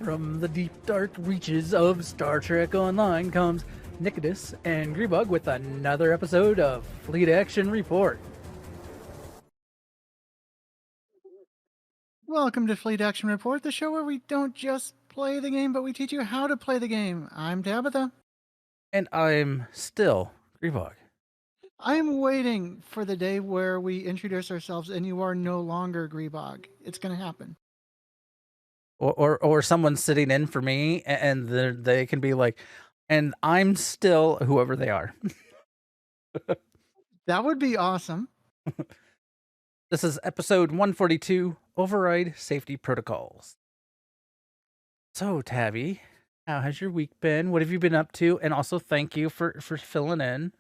From the deep, dark reaches of Star Trek Online comes Nikitas and Grebog with another episode of Fleet Action Report. Welcome to Fleet Action Report, the show where we don't just play the game, but we teach you how to play the game. I'm Tabitha. And I'm still Grebog. I'm waiting for the day where we introduce ourselves and you are no longer Grebog. It's going to happen. Or someone sitting in for me, and they can be like, and I'm still whoever they are. That would be awesome. This is episode 142, Override Safety Protocols. So, Tabby, how has your week been? What have you been up to? And also, thank you for filling in.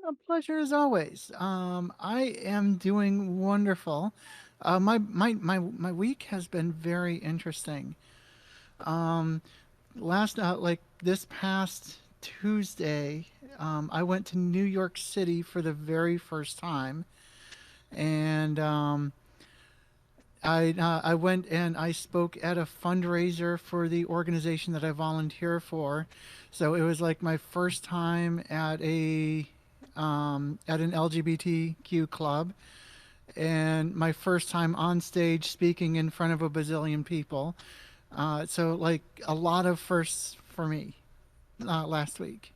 A pleasure as always. I am doing wonderful. My week has been very interesting. This past Tuesday, I went to New York City for the very first time, and I went and I spoke at a fundraiser for the organization that I volunteer for. So it was like my first time at an LGBTQ club, and my first time on stage speaking in front of a bazillion people. So like a lot of firsts for me last week.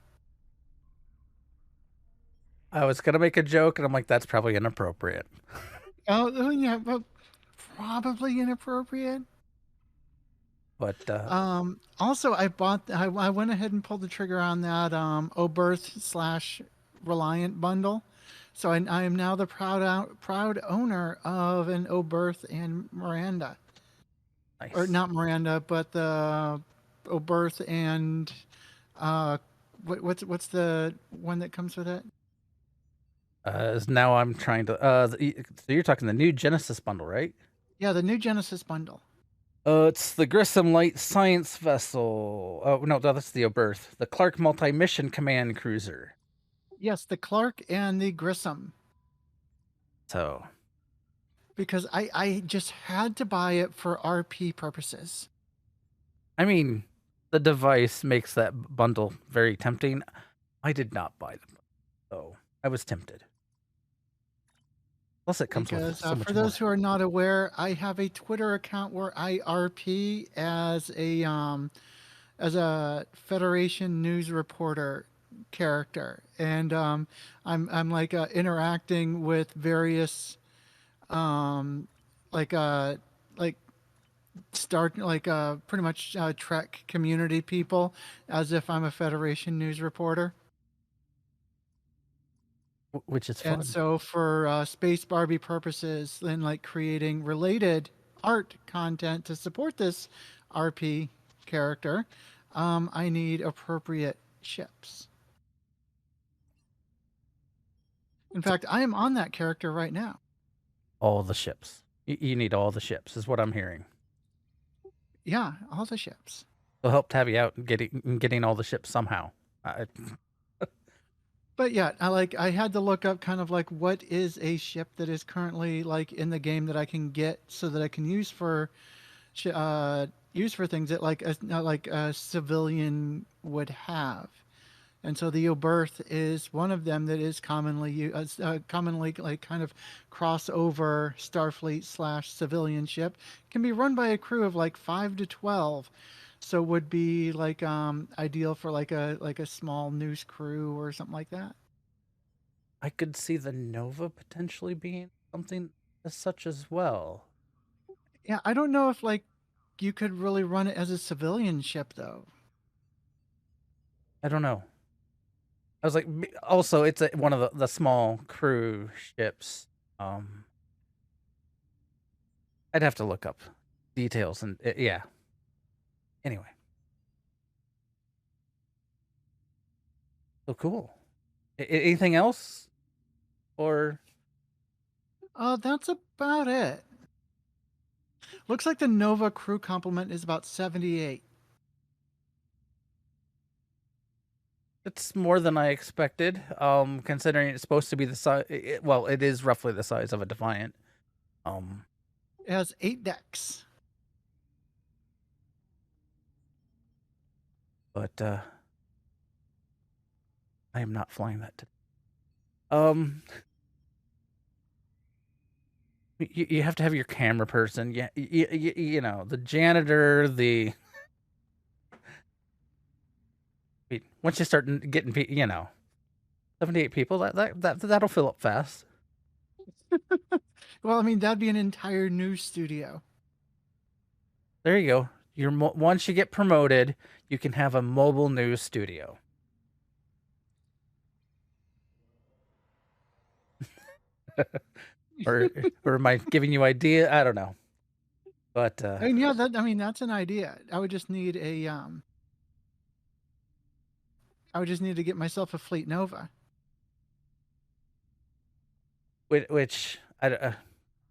I was gonna make a joke, and I'm like, that's probably inappropriate. Oh yeah, but probably inappropriate. But Also, I went ahead and pulled the trigger on that Oberth / Reliant bundle. So I am now the proud owner of an Oberth and Miranda. nice. Or not Miranda, but the Oberth and what's the one that comes with it? Now I'm trying to. So you're talking the new Genesis bundle, right? Yeah, the new Genesis bundle. It's the Grissom Light Science Vessel. Oh no, that's the Oberth. The Clark Multi-Mission Command Cruiser. Yes, the Clark and the Grissom. So, Because I just had to buy it for RP purposes. I mean, the device makes that bundle very tempting. I did not buy them, so I was tempted. Plus, it comes with so much for those who are not aware, I have a Twitter account where I RP as a Federation news reporter character, and I'm like interacting with various like pretty much Trek community people as if I'm a Federation news reporter. which is fun. And so for Space Barbie purposes, then like creating related art content to support this RP character, I need appropriate ships. In fact, I am on that character right now. All the ships. You need all the ships, is what I'm hearing. Yeah, all the ships. They'll help Tabby out getting all the ships somehow. But yeah, I had to look up kind of like what is a ship that is currently like in the game that I can get so that I can use for things that like a civilian would have. And so the Oberth is one of them that is commonly like kind of crossover Starfleet / civilian ship. Can be run by a crew of like 5 to 12. So would be like ideal for like a small news crew or something like that. I could see the Nova potentially being something as such as well. Yeah, I don't know if like you could really run it as a civilian ship though. I don't know. I was like, also, it's one of the small crew ships. I'd have to look up details and yeah. Anyway, so cool. Anything else, or That's about it. Looks like the Nova crew complement is about 78. it's more than I expected. Considering it's supposed to be the size. Well, it is roughly the size of a Defiant. It has 8 decks. but I am not flying that today. Um, you have to have your camera person, yeah, you know, the janitor, the once you start getting, you know, 78 people, that'll fill up fast. Well, I mean, that'd be an entire news studio. There you go. Once you get promoted, you can have a mobile news studio. or or am I giving you idea? I don't know. But I mean, yeah, I mean, that's an idea. I would just need I would just need to get myself a Fleet Nova. which I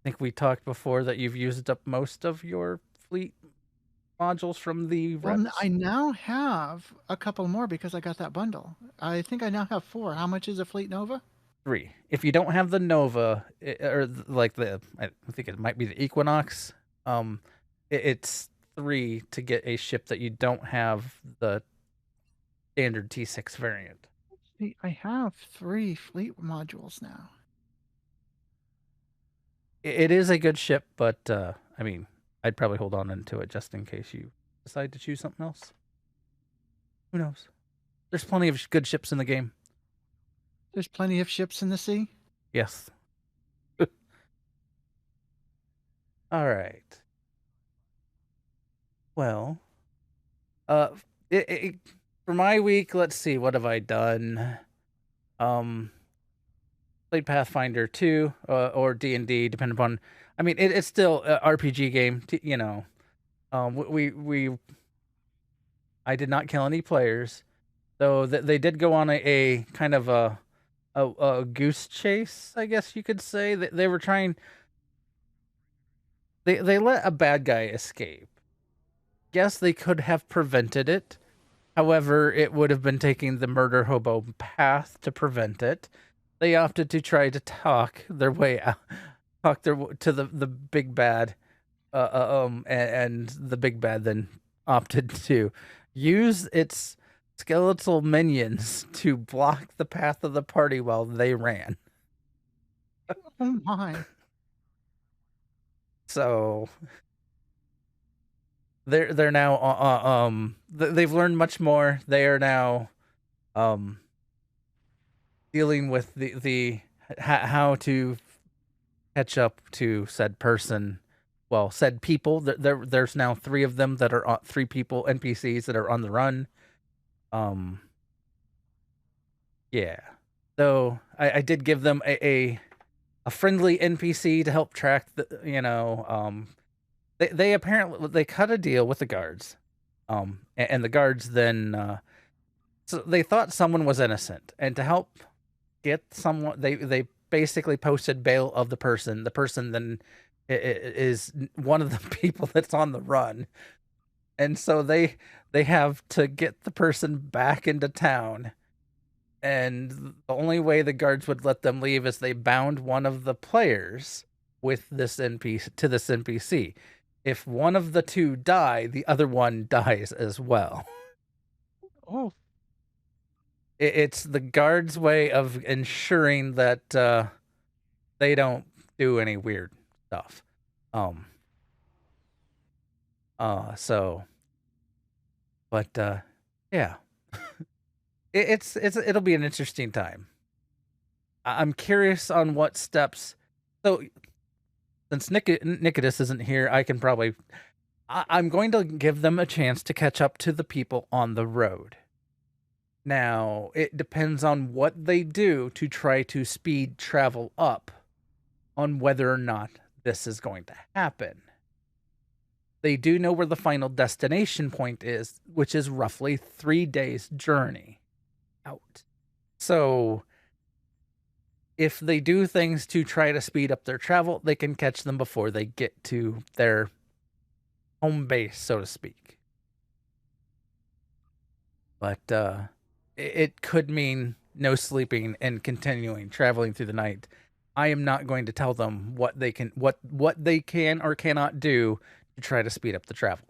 think we talked before that you've used up most of your fleet modules from the Well, reps. I now have a couple more because I got that bundle. I think I now have 4. How much is a Fleet Nova? 3. If you don't have the Nova, like I think it might be the Equinox, it's 3 to get a ship that you don't have the standard T6 variant. See, I have 3 fleet modules now. It is a good ship, but I mean, I'd probably hold on into it just in case you decide to choose something else. Who knows? There's plenty of good ships in the game. There's plenty of ships in the sea. Yes. All right. Well, uh, for my week, let's see, what have I done? Played Pathfinder 2 or D&D, depending upon. I mean, it's still an RPG game, you know. I did not kill any players, though they did go on a kind of a goose chase, I guess you could say. They were trying. They let a bad guy escape. Yes, they could have prevented it. However, it would have been taking the murder hobo path to prevent it. They opted to try to talk their way out, talk their to the big bad, and the big bad then opted to use its skeletal minions to block the path of the party while they ran. Oh my. So they're now they've learned much more. They are now dealing with the how to catch up to said person, well, said people. There's now 3 of them that are 3 people NPCs that are on the run. Yeah. So I did give them a friendly NPC to help track the, you know, they apparently they cut a deal with the guards, and the guards then so they thought someone was innocent, and to help get someone, they basically posted bail of the person. The person then is one of the people that's on the run, and so they have to get the person back into town. And the only way the guards would let them leave is they bound one of the players with this NPC to this NPC. If one of the 2 die, the other one dies as well. Oh, It's the guards' way of ensuring that they don't do any weird stuff. So, but yeah, it'll be an interesting time. I'm curious on what steps. So, since Nikitas isn't here, I can probably. I'm going to give them a chance to catch up to the people on the road. Now, it depends on what they do to try to speed travel up on whether or not this is going to happen. They do know where the final destination point is, which is roughly 3 days' journey out. So, if they do things to try to speed up their travel, they can catch them before they get to their home base, so to speak. But it could mean no sleeping and continuing traveling through the night. I am not going to tell them what they can or cannot do to try to speed up the travel.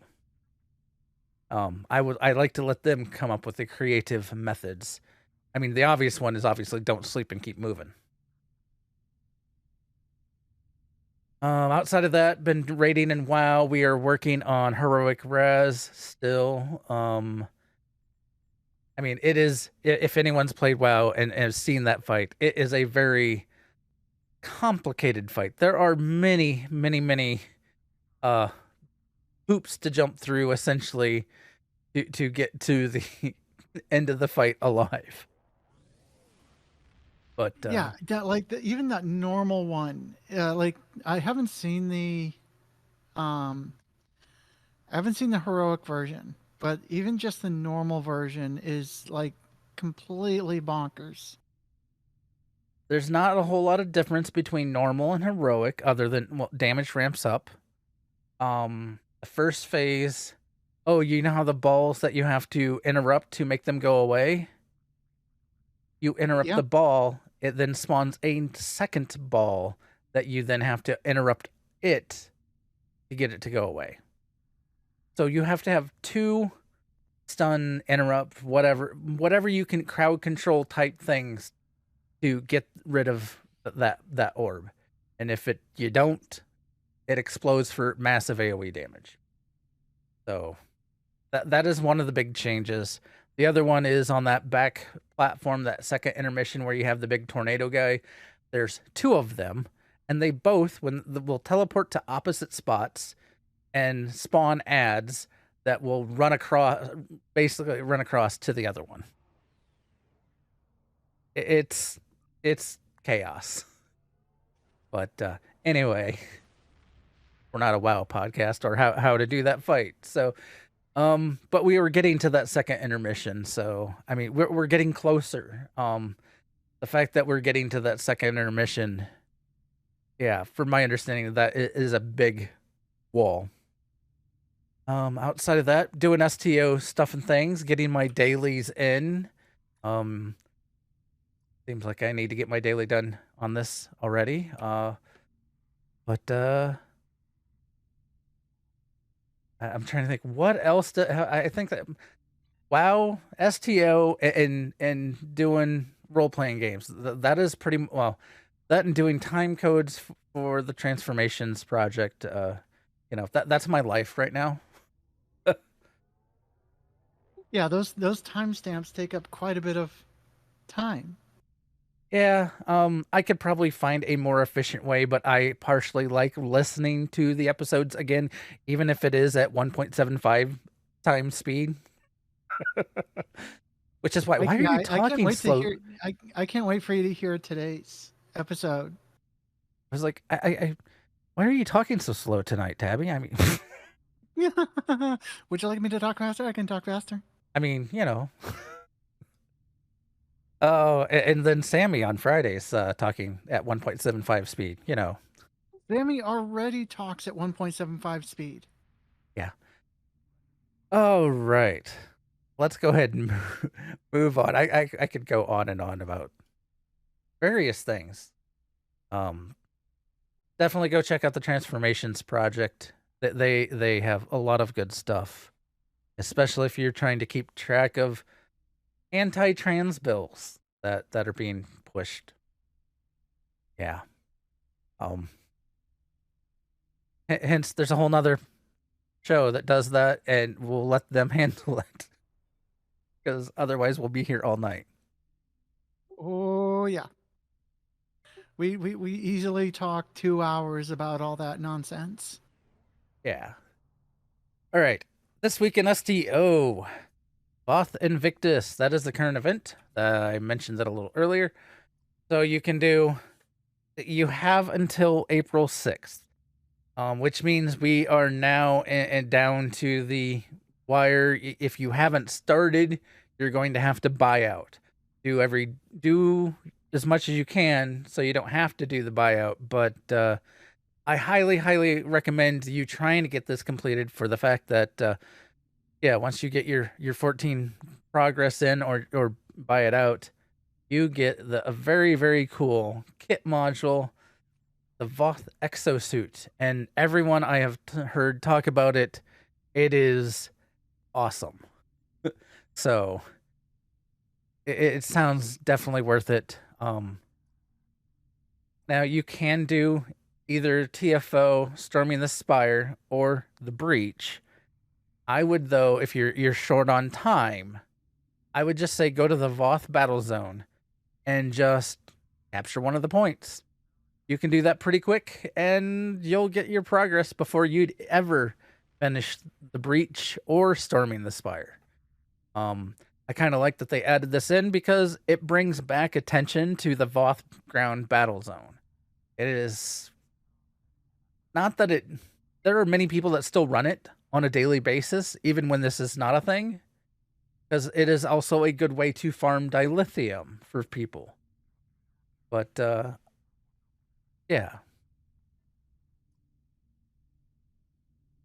I like to let them come up with the creative methods. I mean, the obvious one is obviously don't sleep and keep moving. Outside of that, been raiding in WoW. We are working on heroic res still. I mean, it is, if anyone's played WoW and has seen that fight, it is a very complicated fight. There are many uh hoops to jump through, essentially, to get to the end of the fight alive. But Yeah, that like even that normal one. Like I haven't seen um the heroic version, but even just the normal version is like completely bonkers. there's not a whole lot of difference between normal and heroic, other than, well, damage ramps up. The first phase, oh, you know how the balls that you have to interrupt to make them go away? You interrupt Yeah. the ball, it then spawns a second ball that you then have to interrupt it to get it to go away. So you have to have two stun, interrupt, whatever you can crowd control type things to get rid of that orb. And if you don't, it explodes for massive AoE damage. So that is one of the big changes. The other one is on that back platform, that second intermission where you have the big tornado guy. There's two of them, and they both will teleport to opposite spots and spawn ads that will basically run across to the other one. It's chaos. But anyway, we're not a WoW podcast or how to do that fight. So, but we were getting to that second intermission. So, I mean, we're getting closer. The fact that we're getting to that second intermission, yeah, from my understanding, that is a big wall. Outside of that, doing STO stuff and things, getting my dailies in. Seems like I need to get my daily done on this already. But I'm trying to think what else. I think that WoW, STO, and doing role playing games. That is pretty well. That and doing time codes for the transformations project. That's my life right now. Yeah, those timestamps take up quite a bit of time. Yeah, I could probably find a more efficient way, but I partially like listening to the episodes again, even if it is at 1.75 times speed. Which is why I, are yeah, you I can't talking wait to slow? hear. I can't wait for you to hear today's episode. I was like, why are you talking so slow tonight, Tabby? I mean, Would you like me to talk faster? I can talk faster. I mean, Oh, and then Sammy on Fridays talking at 1.75 speed. Sammy already talks at 1.75 speed. Yeah. Oh, right. Let's go ahead and move on. I could go on and on about various things. Definitely go check out the Transformations project. They have a lot of good stuff, especially if you're trying to keep track of anti-trans bills that are being pushed. Yeah. Hence, there's a whole nother show that does that, and we'll let them handle it because otherwise we'll be here all night. Oh yeah. We easily talk 2 hours about all that nonsense. Yeah. All right. This week in STO, Voth Invictus. That is the current event. I mentioned that a little earlier. So you have until April 6th, which means we are now down to the wire. If you haven't started, you're going to have to buy out. Do as much as you can so you don't have to do the buyout. But I highly recommend you trying to get this completed for the fact that once you get your 14 progress in or buy it out, you get a very cool kit module, the Voth exosuit, and everyone I have heard talk about it, it is awesome. So it sounds definitely worth it. Now you can do either TFO, Storming the Spire, or the Breach. I would, though, if you're short on time, I would just say go to the Voth battle zone and just capture one of the points. You can do that pretty quick, and you'll get your progress before you'd ever finish the Breach or Storming the Spire. I kind of like that they added this in because it brings back attention to the Voth ground battle zone. It is not that it. There are many people that still run it on a daily basis, even when this is not a thing, because it is also a good way to farm dilithium for people. But yeah.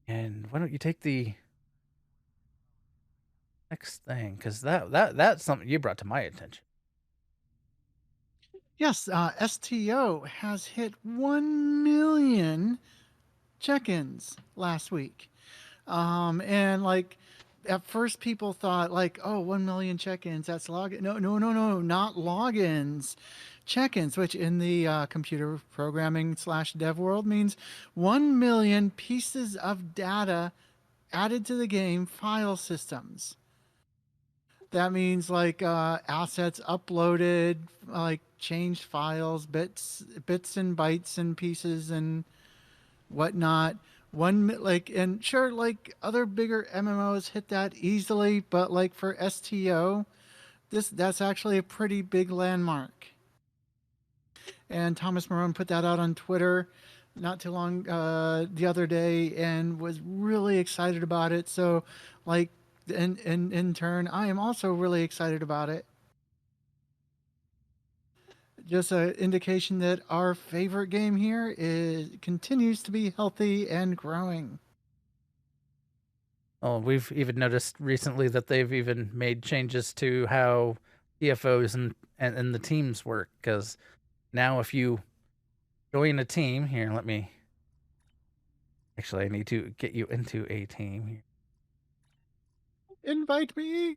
And why don't you take the next thing? Because that's something you brought to my attention. Yes, STO has hit 1 million check-ins last week. And like at first people thought like, oh, 1 million check-ins, that's login. No, not logins. Check-ins, which in the computer programming / dev world means 1 million pieces of data added to the game file systems. That means like assets uploaded, like changed files, bits and bytes and pieces and whatnot. And sure, like other bigger MMOs hit that easily, but like for STO, that's actually a pretty big landmark. And Thomas Marone put that out on Twitter not too long the other day and was really excited about it. So like in turn, I am also really excited about it. Just an indication that our favorite game here continues to be healthy and growing. Oh, we've even noticed recently that they've even made changes to how TFOs and the teams work. Because now, if you join a team, here, let me. Actually, I need to get you into a team here. Invite me.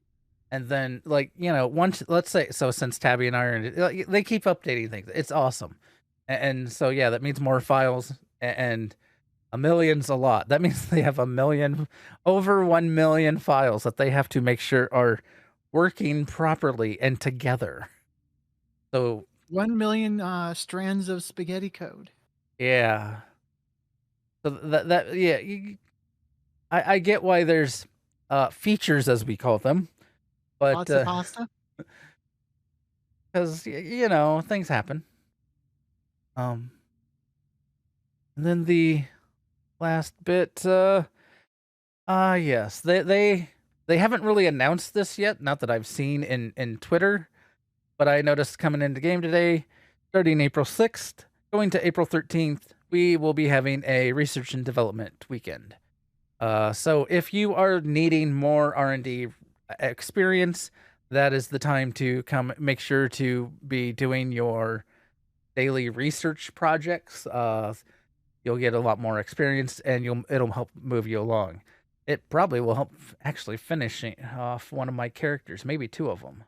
And then, like, once, let's say, so since Tabby and I are in it, like, they keep updating things. It's awesome. And so, yeah, that means more files, and a million's a lot. That means they have over 1 million files that they have to make sure are working properly and together. So 1 million strands of spaghetti code. yeah. So yeah, I get why there's features, as we call them, but Lots of pasta. because things happen. And then the last bit, yes, they haven't really announced this yet. Not that I've seen in Twitter, but I noticed coming into game today, starting April 6th, going to April 13th, we will be having a research and development weekend. So if you are needing more R&D experience, that is the time to come. Make sure to be doing your daily research projects. You'll get a lot more experience, and it'll help move you along. It probably will help actually finishing off one of my characters, maybe two of them.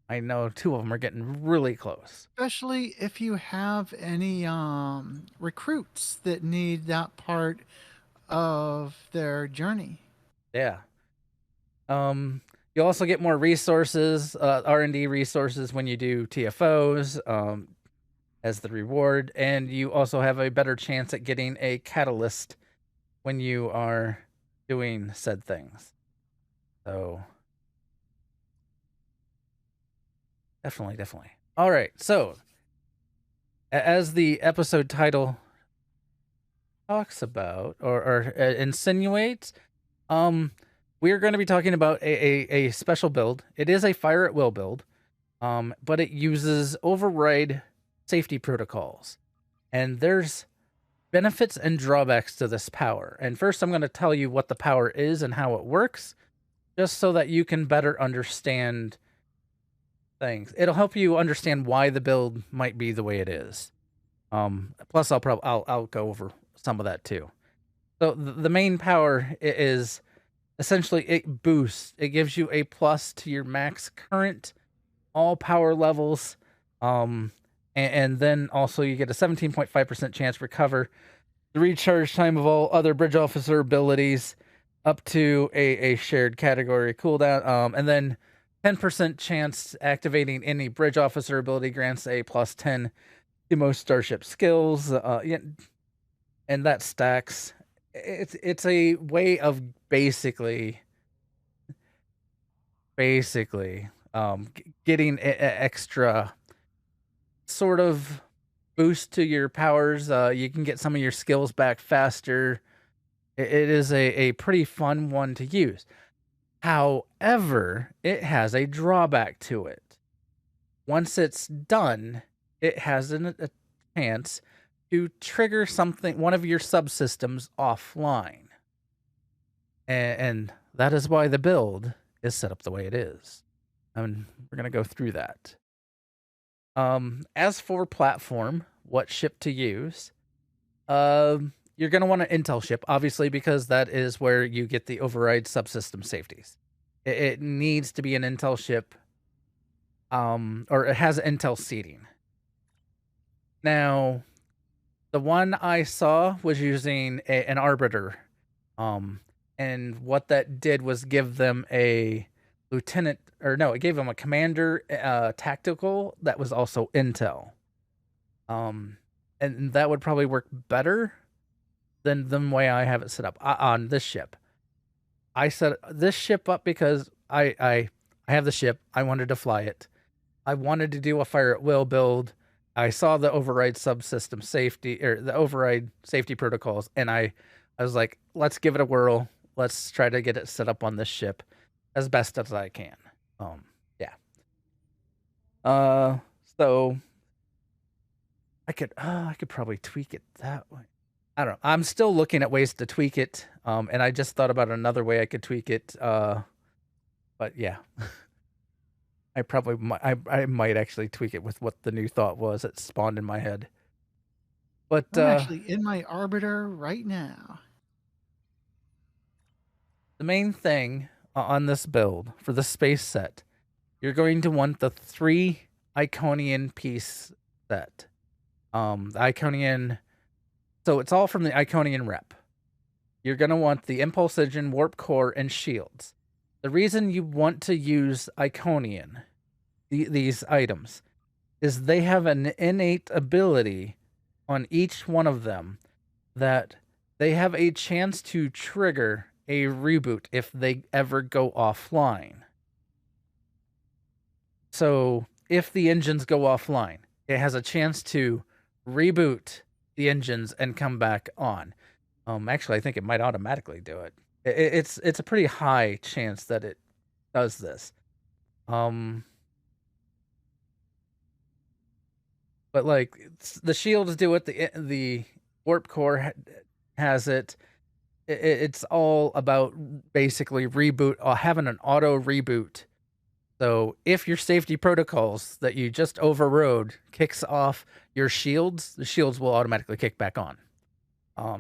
I know two of them are getting really close. Especially if you have any recruits that need that part of their journey. Yeah. You also get more resources, R&D resources when you do TFOs, as the reward, and you also have a better chance at getting a catalyst when you are doing said things. So definitely. All right. So as the episode title talks about or insinuates, we're going to be talking about a special build. It is a fire at will build, but it uses override safety protocols, and there's benefits and drawbacks to this power. And first, I'm going to tell you what the power is and how it works, just so that you can better understand things. It'll help you understand why the build might be the way it is. Plus, I'll go over some of that too. So the main power is essentially it boosts. It gives you a plus to your max current, all power levels, and then also you get a 17.5% chance to recover the recharge time of all other bridge officer abilities up to a shared category cooldown, and then 10% chance activating any bridge officer ability grants a plus 10 to most starship skills. Yeah, and that stacks. It's a way of basically getting extra sort of boost to your powers. You can get some of your skills back faster. It is a pretty fun one to use. However, it has a drawback to it. Once it's done, it has a chance to trigger something, one of your subsystems offline. And that is why the build is set up the way it is. And we're going to go through that. As for platform, what ship to use, you're going to want an Intel ship, obviously, because that is where you get the override subsystem safeties. It needs to be an Intel ship, or it has Intel seating. Now, the one I saw was using an Arbiter, and what that did was give them a lieutenant, or no, it gave them a commander tactical that was also Intel. And that would probably work better than the way I have it set up on this ship. I set this ship up because I have the ship. I wanted to fly it. I wanted to do a fire at will build. I saw the override subsystem safety, or the override safety protocols, and I was like, let's give it a whirl. Let's try to get it set up on this ship as best as I can. Yeah. So I could probably tweak it that way. I don't know. I'm still looking at ways to tweak it. And I just thought about another way I could tweak it. But yeah. I might actually tweak it with what the new thought was that spawned in my head. But I'm actually in my Arbiter right now. the main thing on this build for the space set, you're going to want the 3 Iconian piece set. The Iconian, so it's all from the Iconian Rep. You're going to want the Impulse Engine, Warp Core, and Shields. The reason you want to use Iconian, these items, is they have an innate ability on each one of them that they have a chance to trigger a reboot if they ever go offline. So if the engines go offline, it has a chance to reboot the engines and come back on. Actually, I think it might automatically do it. It's a pretty high chance that it does this. But like the shields do it, the warp core has it. It's all about basically reboot, having an auto reboot. So if your safety protocols that you just overrode kicks off your shields, the shields will automatically kick back on.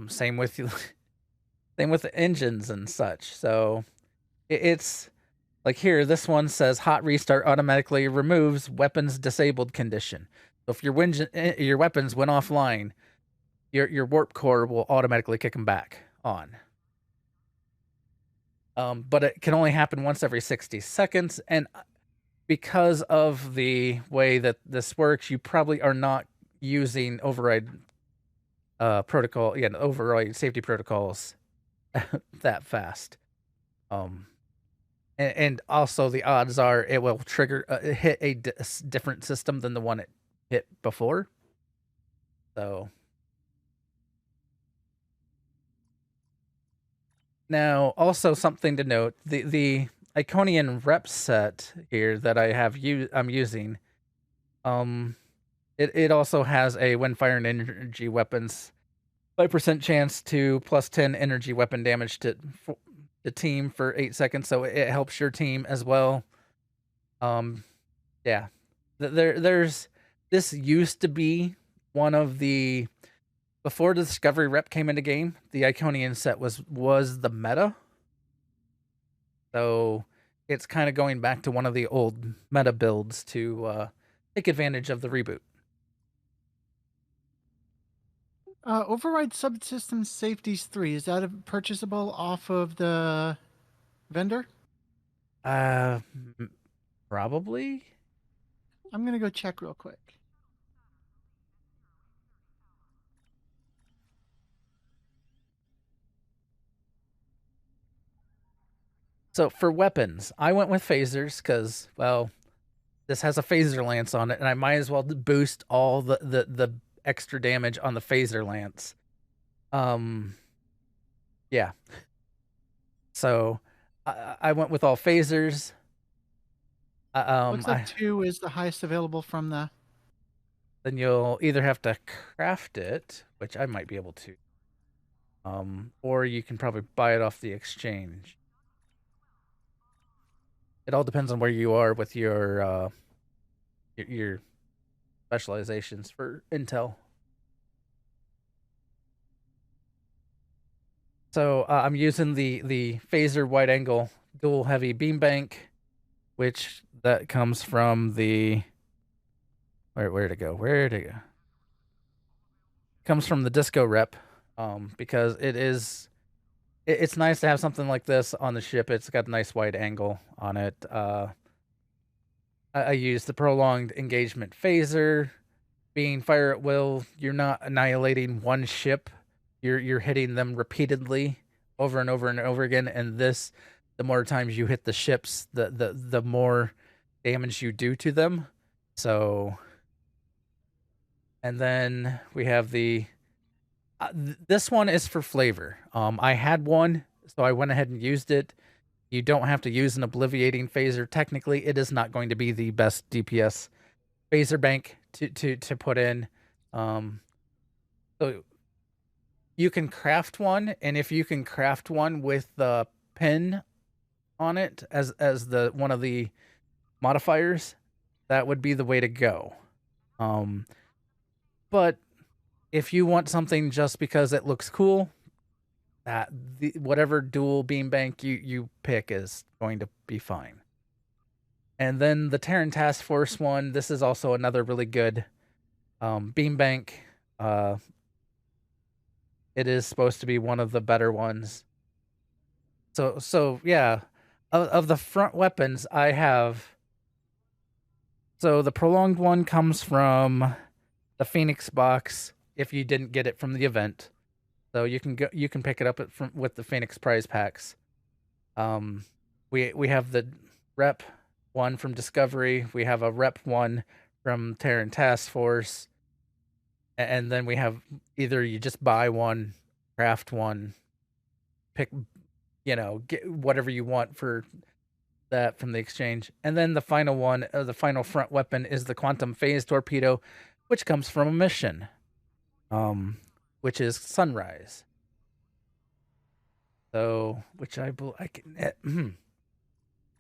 Same with same with the engines and such. So it's like here, this one says hot restart automatically removes weapons disabled condition. So if your weapons went offline, your warp core will automatically kick them back on. But it can only happen once every 60 seconds, and because of the way that this works, you probably are not using override protocol, again, override safety protocols that fast. And also the odds are it will trigger hit a different system than the one it hit before. So now, also something to note: the Iconian Rep set here that I'm using, it also has a when firing energy weapons 5% chance to plus 10 energy weapon damage to the team for 8 seconds, so it helps your team as well. Yeah, there's this used to be one of the, before the Discovery Rep came into game, the Iconian set was the meta. So it's kind of going back to one of the old meta builds to take advantage of the reboot. Override Subsystem Safeties 3, is that purchasable off of the vendor? Uh, Probably. I'm going to go check real quick. So for weapons, I went with phasers because, well, this has a phaser lance on it, and I might as well boost all the extra damage on the phaser lance. Yeah. So I went with all phasers. Looks like 2 is the highest available from the... Then you'll either have to craft it, which I might be able to, or you can probably buy it off the exchange. It all depends on where you are with your specializations for intel. So I'm using the phaser wide angle dual heavy beam bank, which that comes from the where'd it go? Where'd it go? Comes from the disco rep, because it's nice to have something like this on the ship. It's got a nice wide angle on it. I use the prolonged engagement phaser. Being fire at will, you're not annihilating one ship. You're hitting them repeatedly over and over and over again. And this, the more times you hit the ships, the more damage you do to them. So, and then we have the this one is for flavor. I had one, so I went ahead and used it. You don't have to use an obliviating phaser. Technically, it is not going to be the best DPS phaser bank to put in. So you can craft one, and if you can craft one with the pin on it as the one of the modifiers, that would be the way to go. But if you want something just because it looks cool, whatever dual beam bank you pick is going to be fine. And then the Terran Task Force one, this is also another really good beam bank. It is supposed to be one of the better ones. So yeah, of the front weapons I have. So the prolonged one comes from the Phoenix box if you didn't get it from the event. So you can pick it up with the Phoenix prize packs. We have the Rep one from Discovery. We have a Rep one from Terran Task Force. And then we have either you just buy one, craft one, pick, get whatever you want for that from the exchange. And then the final one, the final front weapon is the Quantum Phase Torpedo, which comes from a mission, which is Sunrise. So, which I can,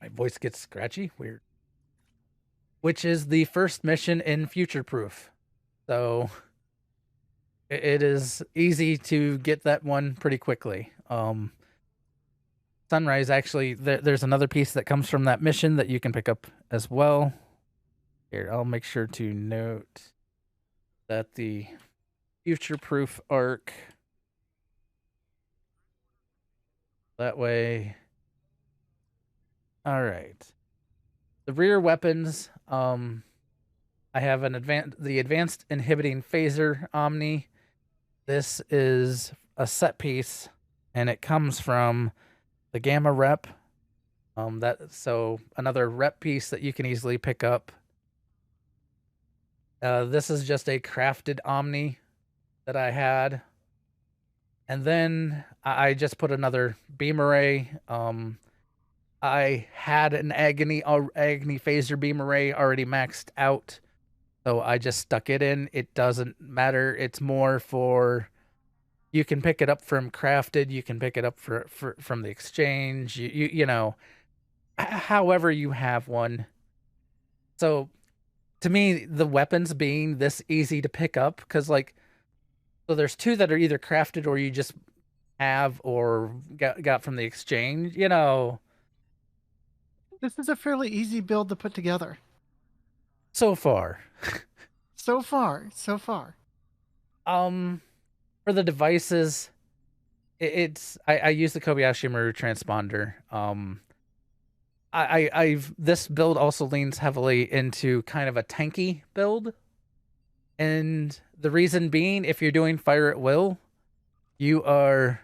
my voice gets scratchy, weird. Which is the first mission in Future Proof. So it is easy to get that one pretty quickly. Sunrise, actually, there's another piece that comes from that mission that you can pick up as well. Here, I'll make sure to note that the Future Proof arc, that way. All right. The rear weapons, I have the advanced inhibiting phaser omni. This is a set piece, and it comes from the Gamma Rep. So another rep piece that you can easily pick up. This is just a crafted omni that I had. And then I just put another beam array. I had an agony phaser beam array already maxed out, so I just stuck it in. It doesn't matter. It's more for, you can pick it up from crafted. You can pick it up from the exchange. You know, however you have one. So to me, the weapons being this easy to pick up, because so there's two that are either crafted or you just have or got from the exchange. This is a fairly easy build to put together. So far. So far, so far. For the devices, I use the Kobayashi Maru transponder. I've this build also leans heavily into kind of a tanky build, and the reason being, if you're doing fire at will, you are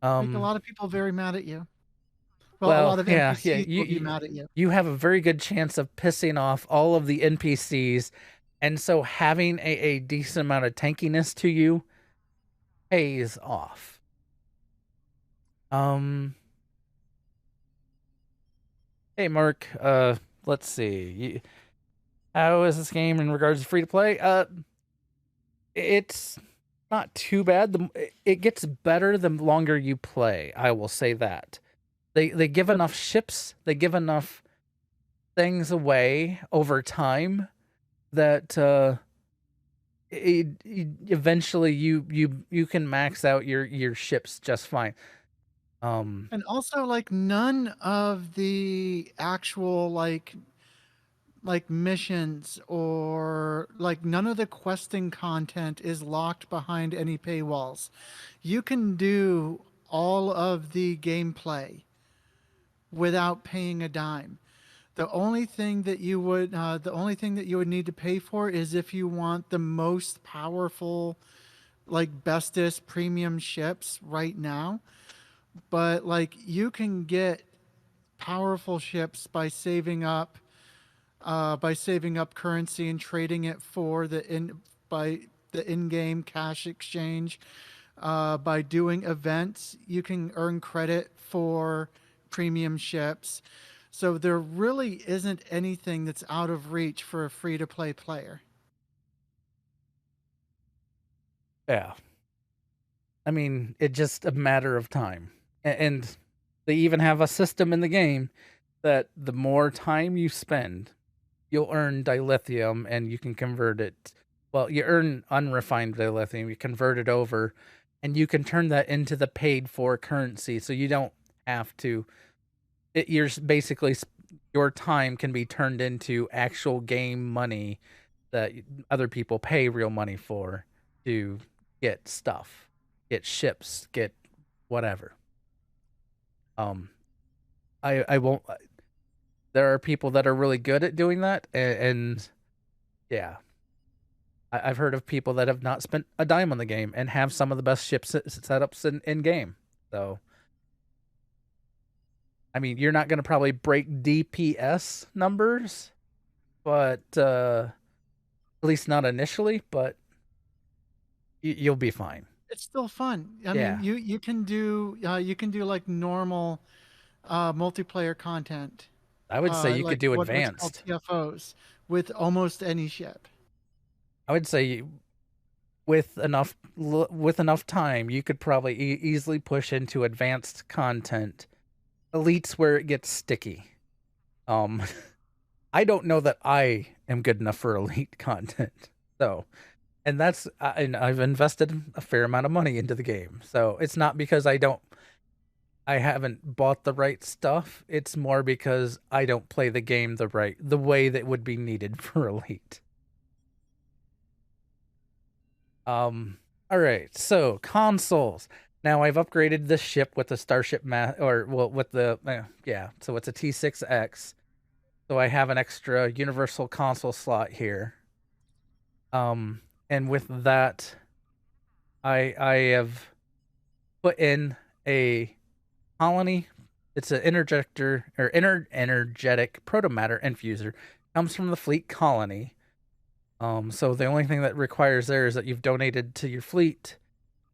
Make a lot of people very mad at you. Well, a well, lot of yeah, NPCs will be mad at you. you have a very good chance of pissing off all of the NPCs, and so having a decent amount of tankiness to you pays off. Um, hey Mark, let's see. How is this game in regards to free to play? It's not too bad. It gets better the longer you play. I will say that. They give enough ships, they give enough things away over time that eventually you can max out your ships just fine. And also, like, none of the actual like missions or like none of the questing content is locked behind any paywalls. You can do all of the gameplay without paying a dime. The only thing that you would need to pay for is if you want the most powerful, like bestest premium ships right now. But like you can get powerful ships by saving up currency and trading it for the in-game cash exchange. By doing events, you can earn credit for premium ships. So there really isn't anything that's out of reach for a free-to-play player. yeah. I mean, it's just a matter of time. And they even have a system in the game that the more time you spend, you'll earn dilithium and you can convert it. Well, you earn unrefined dilithium, you convert it over, and you can turn that into the paid for currency. So you don't have to. You're basically your time can be turned into actual game money that other people pay real money for to get stuff, get ships, get whatever. Um, I won't. There are people that are really good at doing that, and yeah, I've heard of people that have not spent a dime on the game and have some of the best ship setups in game. So, I mean, you're not going to probably break DPS numbers, but at least not initially. But you'll be fine. It's still fun. I mean, Yeah, you can do like normal multiplayer content, I would say you could like do what's called advanced. TFOs with almost any ship. I would say with enough time, you could probably easily push into advanced content. Elites where it gets sticky. Um, I don't know that I am good enough for elite content. So, and and I've invested a fair amount of money into the game. So it's not because I haven't bought the right stuff. It's more because I don't play the game the way that would be needed for elite. All right. So consoles. Now I've upgraded this ship with the Starship or well, with the yeah. So it's a T6X. So I have an extra universal console slot here. And with that, I have put in a colony. It's an interjector or energetic protomatter infuser. Comes from the fleet colony. So the only thing that requires there is that you've donated to your fleet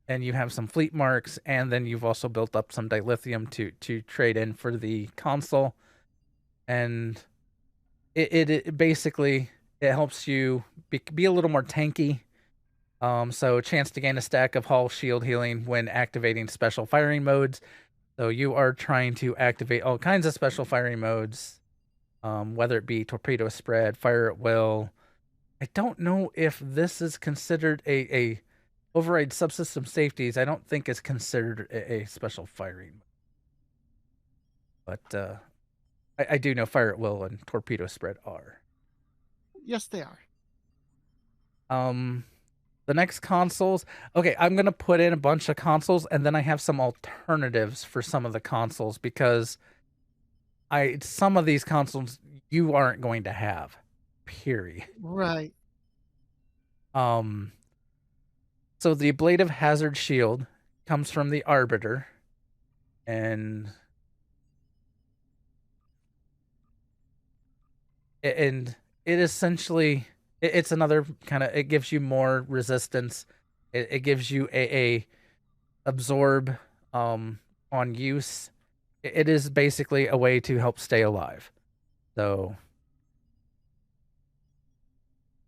and you have some fleet marks, and then you've also built up some dilithium to trade in for the console. And it basically it helps you be a little more tanky. So chance to gain a stack of hull shield healing when activating special firing modes. So you are trying to activate all kinds of special firing modes, whether it be torpedo spread, fire at will. I don't know if this is considered a override subsystem safeties. I don't think it's considered a special firing, but I do know Fire at Will and Torpedo Spread are. Yes, they are. Um, the next consoles. Okay, I'm gonna put in a bunch of consoles, and then I have some alternatives for some of the consoles because I some of these consoles you aren't going to have. Period. Right. Um, so the Ablative Hazard Shield comes from the Arbiter, and and it essentially it's another kind of it gives you more resistance. It gives you a absorb on use. It is basically a way to help stay alive. So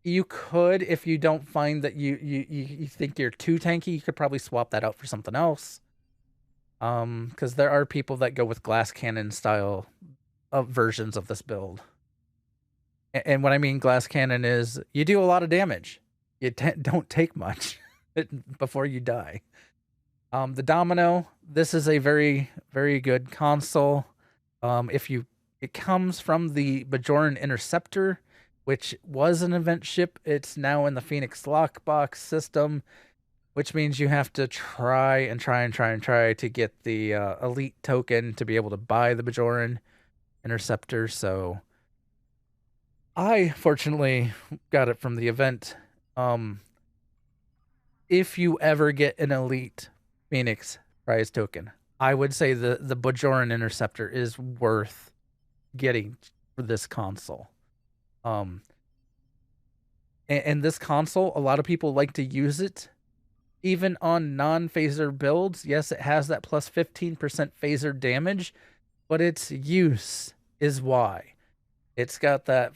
you could, if you don't find that you think you're too tanky, you could probably swap that out for something else. Because there are people that go with glass cannon style of versions of this build. And what I mean glass cannon is you do a lot of damage. You don't take much before you die. The Domino, this is a very, very good console. If you, it comes from the Bajoran Interceptor, which was an event ship. It's now in the Phoenix Lockbox system, which means you have to try and try and try and try to get the elite token to be able to buy the Bajoran Interceptor. So I fortunately got it from the event. If you ever get an elite Phoenix prize token, I would say the Bajoran Interceptor is worth getting for this console. Um, and this console, a lot of people like to use it even on non-phaser builds. Yes, it has that plus 15% phaser damage, but its use is why. It's got that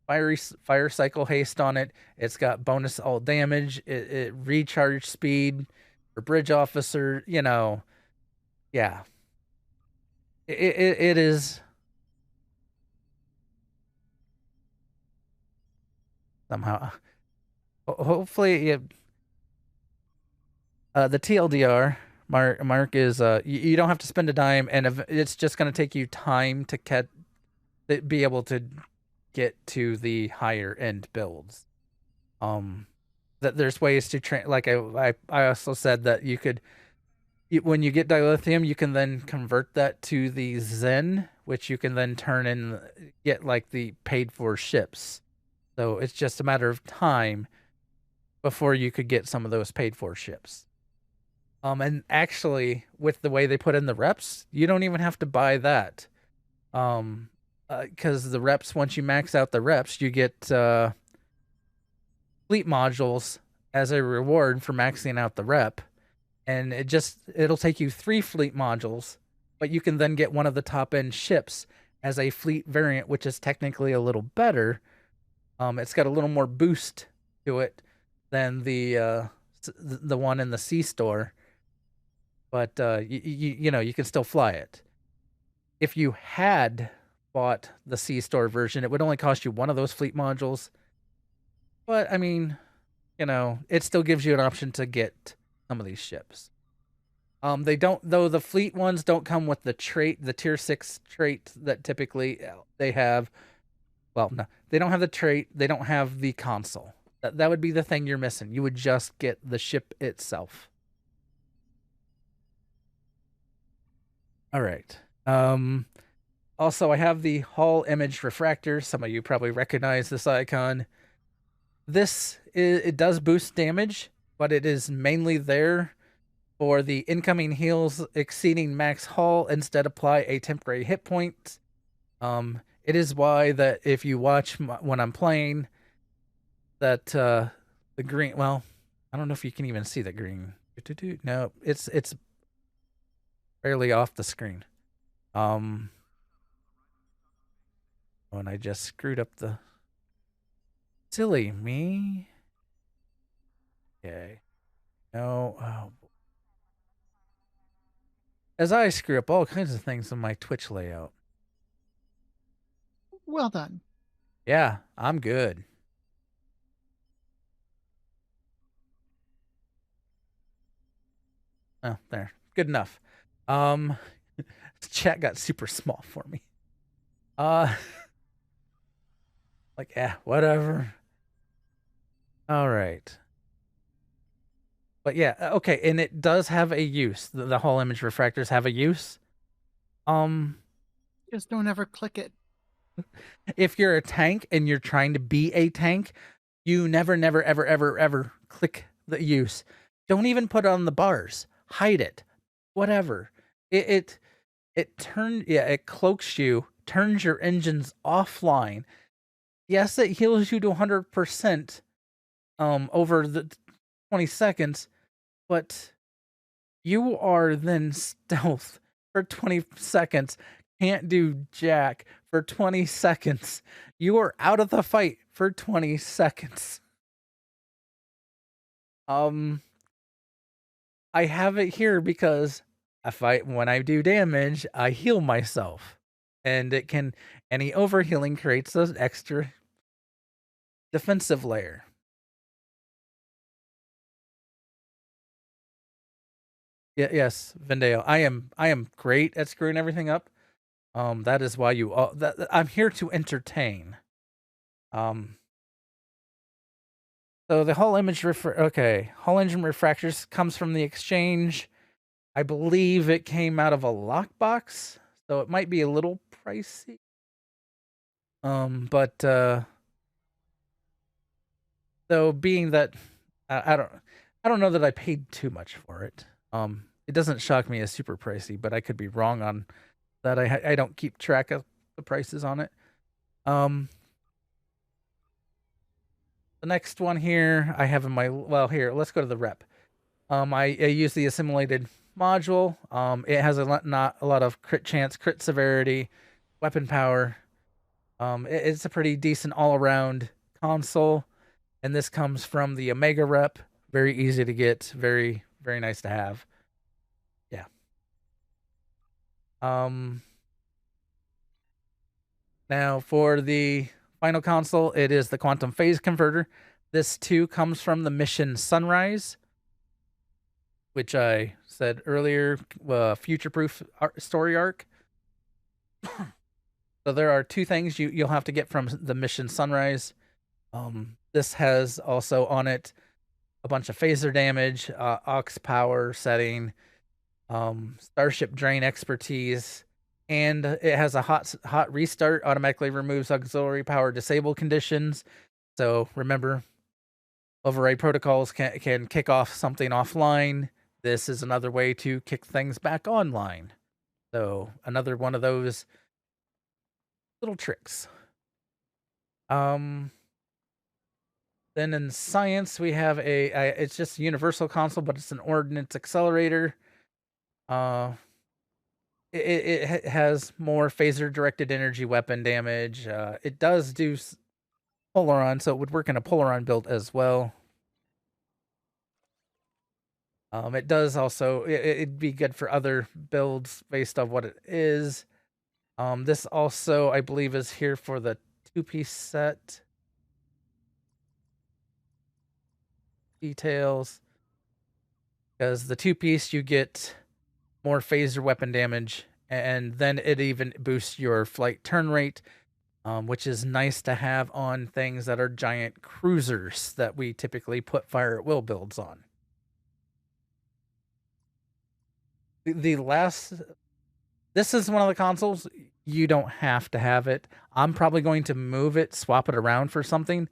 fire cycle haste on it. It's got bonus all damage. It recharge speed for bridge officer. You know, yeah. It is somehow. Hopefully, the TLDR mark is you don't have to spend a dime, and it's just going to take you time to be able to get to the higher end builds. That there's ways to train. Like I also said that you could when you get dilithium, you can then convert that to the Zen, which you can then turn in get like the paid for ships. So it's just a matter of time before you could get some of those paid for ships. And actually, with the way they put in the reps, you don't even have to buy that. Because the reps, once you max out the reps, you get fleet modules as a reward for maxing out the rep. And it'll take you 3 fleet modules, but you can then get one of the top end ships as a fleet variant, which is technically a little better. It's got a little more boost to it than the one in the C store, but you know you can still fly it. If you had bought the C store version, it would only cost you one of those fleet modules. But I mean, you know, it still gives you an option to get some of these ships. They don't though the fleet ones don't come with the trait, the tier 6 trait that typically they have. Well, no, they don't have the trait. They don't have the console. That would be the thing you're missing. You would just get the ship itself. All right. Also, I have the Hull Image Refractor. Some of you probably recognize this icon. It does boost damage, but it is mainly there for the incoming heals exceeding max hull. Instead, apply a temporary hit point. It is why that if you watch when I'm playing, that the green. Well, I don't know if you can even see the green. No, it's barely off the screen. And I just screwed up the silly me. Okay. No. Oh. As I screw up all kinds of things in my Twitch layout. Well done. Yeah, I'm good. Oh, there. Good enough. Chat got super small for me. Uh, like, yeah, whatever. All right. But yeah, okay, and it does have a use. The Hall image refractors have a use. Um, Just don't ever click it. if you're a tank and you're trying to be a tank, you never, never, ever, ever, ever click the use. Don't even put it on the bars. Hide it. Whatever. It cloaks you, turns your engines offline. Yes, it heals you to 100% over the 20 seconds, but you are then stealth for 20 seconds, can't do jack for 20 seconds. You are out of the fight for 20 seconds. I have it here because when I do damage, I heal myself. And any overhealing creates those extra defensive layer. Yeah, yes, Vendale. I am great at screwing everything up. That is why I'm here to entertain. Um, so the Hull engine refractors comes from the exchange. I believe it came out of a lockbox, so it might be a little pricey. But so being that I don't know that I paid too much for it. It doesn't shock me as super pricey, but I could be wrong on that. I don't keep track of the prices on it. The next one here I have in my here. Let's go to the rep. I use the assimilated module. It has not a lot of crit chance, crit severity, weapon power. It's a pretty decent all around console, and this comes from the Omega rep. Very easy to get. Very very nice to have. Yeah. Now for the final console, it is the Quantum Phase Converter. This too comes from the mission Sunrise, which I said earlier, future-proof story arc. So there are two things you'll have to get from the mission Sunrise. This has also on it a bunch of phaser damage, aux power setting, starship drain expertise, and it has a hot restart, automatically removes auxiliary power disable conditions. So remember, override protocols can kick off something offline. This is another way to kick things back online. So another one of those little tricks. Then in science we have it's just a universal console, but it's an ordnance accelerator. It has more phaser directed energy weapon damage. It does do Polaron, so it would work in a Polaron build as well. It does also it'd be good for other builds based on what it is. This also I believe is here for the 2-piece set. Details, because the 2-piece you get more phaser weapon damage, and then it even boosts your flight turn rate, which is nice to have on things that are giant cruisers that we typically put fire at will builds on. The last, this is one of the consoles you don't have to have it. I'm probably going to move it, swap it around for something.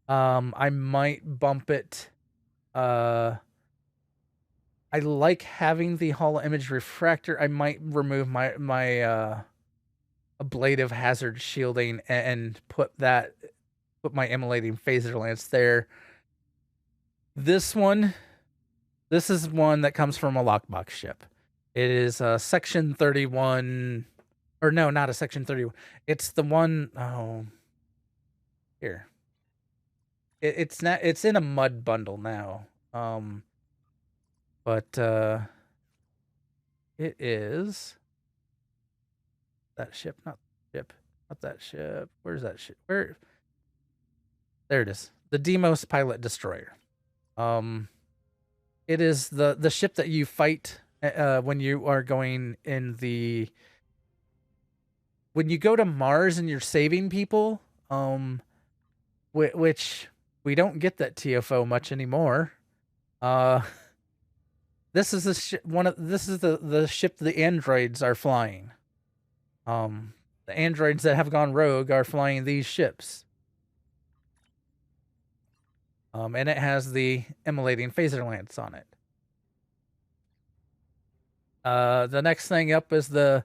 I might bump it. I like having the Hall image refractor. I might remove my ablative hazard shielding and put my emulating phaser lance there. This is one that comes from a lockbox ship. It is a section 31, or no, not a section 31. It's the one, here. It's in a mud bundle now. But it is that ship, not that ship. Where's that ship? Where? There it is. The Demos pilot destroyer. It is the ship that you fight when you are going in the when you go to Mars and you're saving people, which we don't get that TFO much anymore. Uh, this is this is the ship the androids are flying. The androids that have gone rogue are flying these ships. And it has the immolating phaser lance on it. The next thing up is the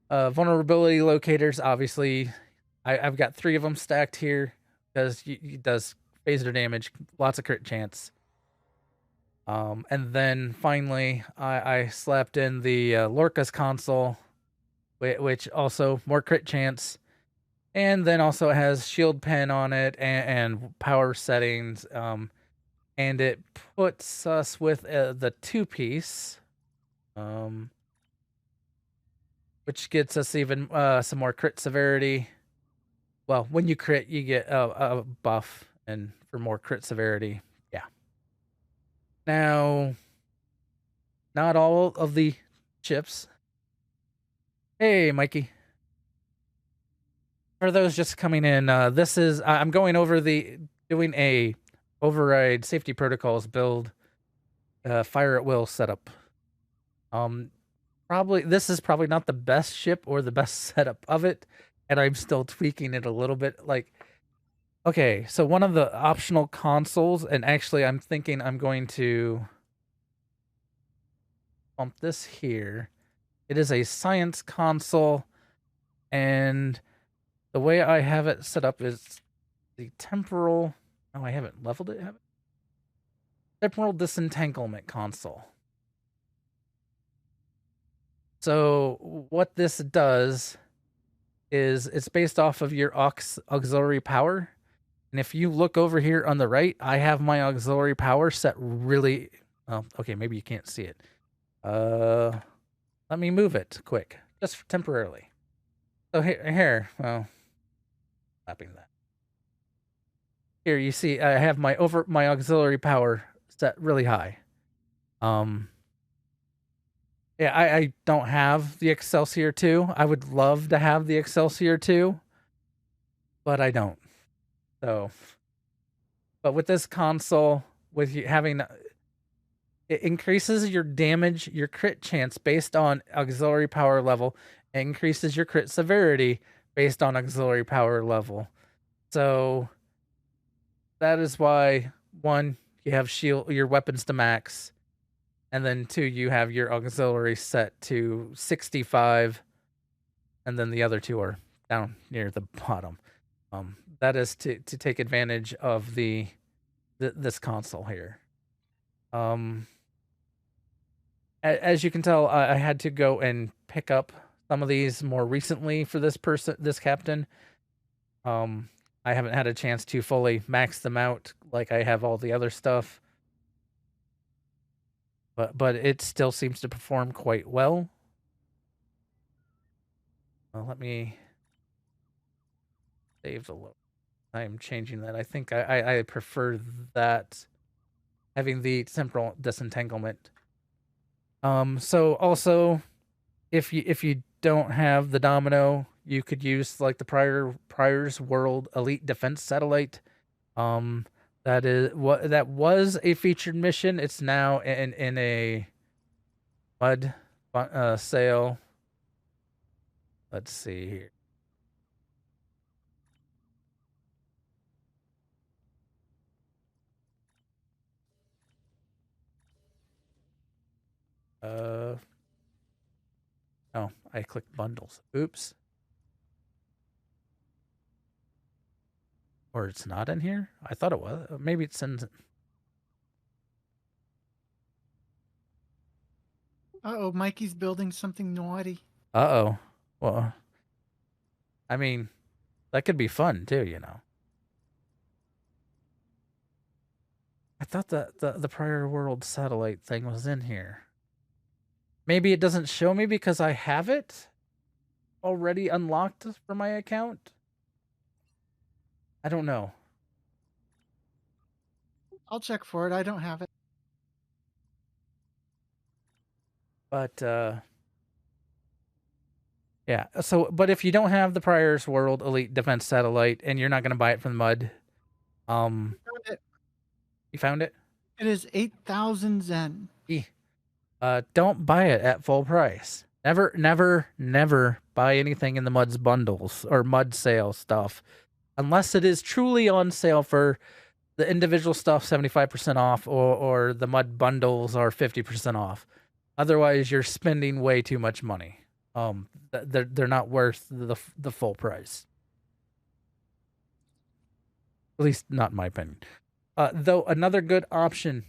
vulnerability locators. Obviously, I've got 3 of them stacked here because it does phaser damage, lots of crit chance. And then finally, I slapped in the Lorca's console, which also more crit chance. And then also it has shield pen on it and power settings. And it puts us with the 2-piece, which gets us even some more crit severity. Well, when you crit, you get a buff and for more crit severity. Yeah. Now, not all of the chips. Hey, Mikey. For those just coming in, this is I'm going over doing a override safety protocols build, fire at will setup. Probably this is probably not the best ship or the best setup of it, and I'm still tweaking it a little bit. Like, okay, so one of the optional consoles, and actually I'm thinking I'm going to bump this here. It is a science console, and the way I have it set up is the temporal. Oh, I haven't leveled it. Have it? Temporal disentanglement console. So what this does is it's based off of your auxiliary power. And if you look over here on the right, I have my auxiliary power set really. Oh, okay, maybe you can't see it. Let me move it quick, just temporarily. So here, well, slapping that. Here you see I have my auxiliary power set really high. Yeah, I don't have the Excelsior 2. I would love to have the Excelsior 2, but I don't. So, but with this console, with you having, it increases your damage, your crit chance based on auxiliary power level. It increases your crit severity based on auxiliary power level. So that is why 1, you have shield your weapons to max, and then 2, you have your auxiliary set to 65, and then the other 2 are down near the bottom. That is to take advantage of this console here. As you can tell, I had to go and pick up some of these more recently for this captain. I haven't had a chance to fully max them out like I have all the other stuff. But it still seems to perform quite well. Let me save the load. I am changing that. I think I prefer that, having the temporal disentanglement. So also, if you don't have the Domino, you could use like the Prior's World Elite Defense Satellite. That was a featured mission. It's now in a mud sale. Let's see here. Oh, I clicked bundles. Oops. Or it's not in here? I thought it was. Maybe it's in. Uh-oh, Mikey's building something naughty. Uh-oh. Well, I mean, that could be fun too, you know. I thought the prior world satellite thing was in here. Maybe it doesn't show me because I have it already unlocked for my account. I don't know. I'll check for it. I don't have it. But Yeah. So, but if you don't have the Prior's World Elite Defense Satellite and you're not going to buy it from the mud, um, It, you found it? it is 8,000 Zen. Eh. Don't buy it at full price. Never, never, never buy anything in the mud's bundles or mud sale stuff unless it is truly on sale for the individual stuff 75% off or the mud bundles are 50% off. Otherwise, you're spending way too much money. They're not worth the full price. At least not in my opinion. Though another good option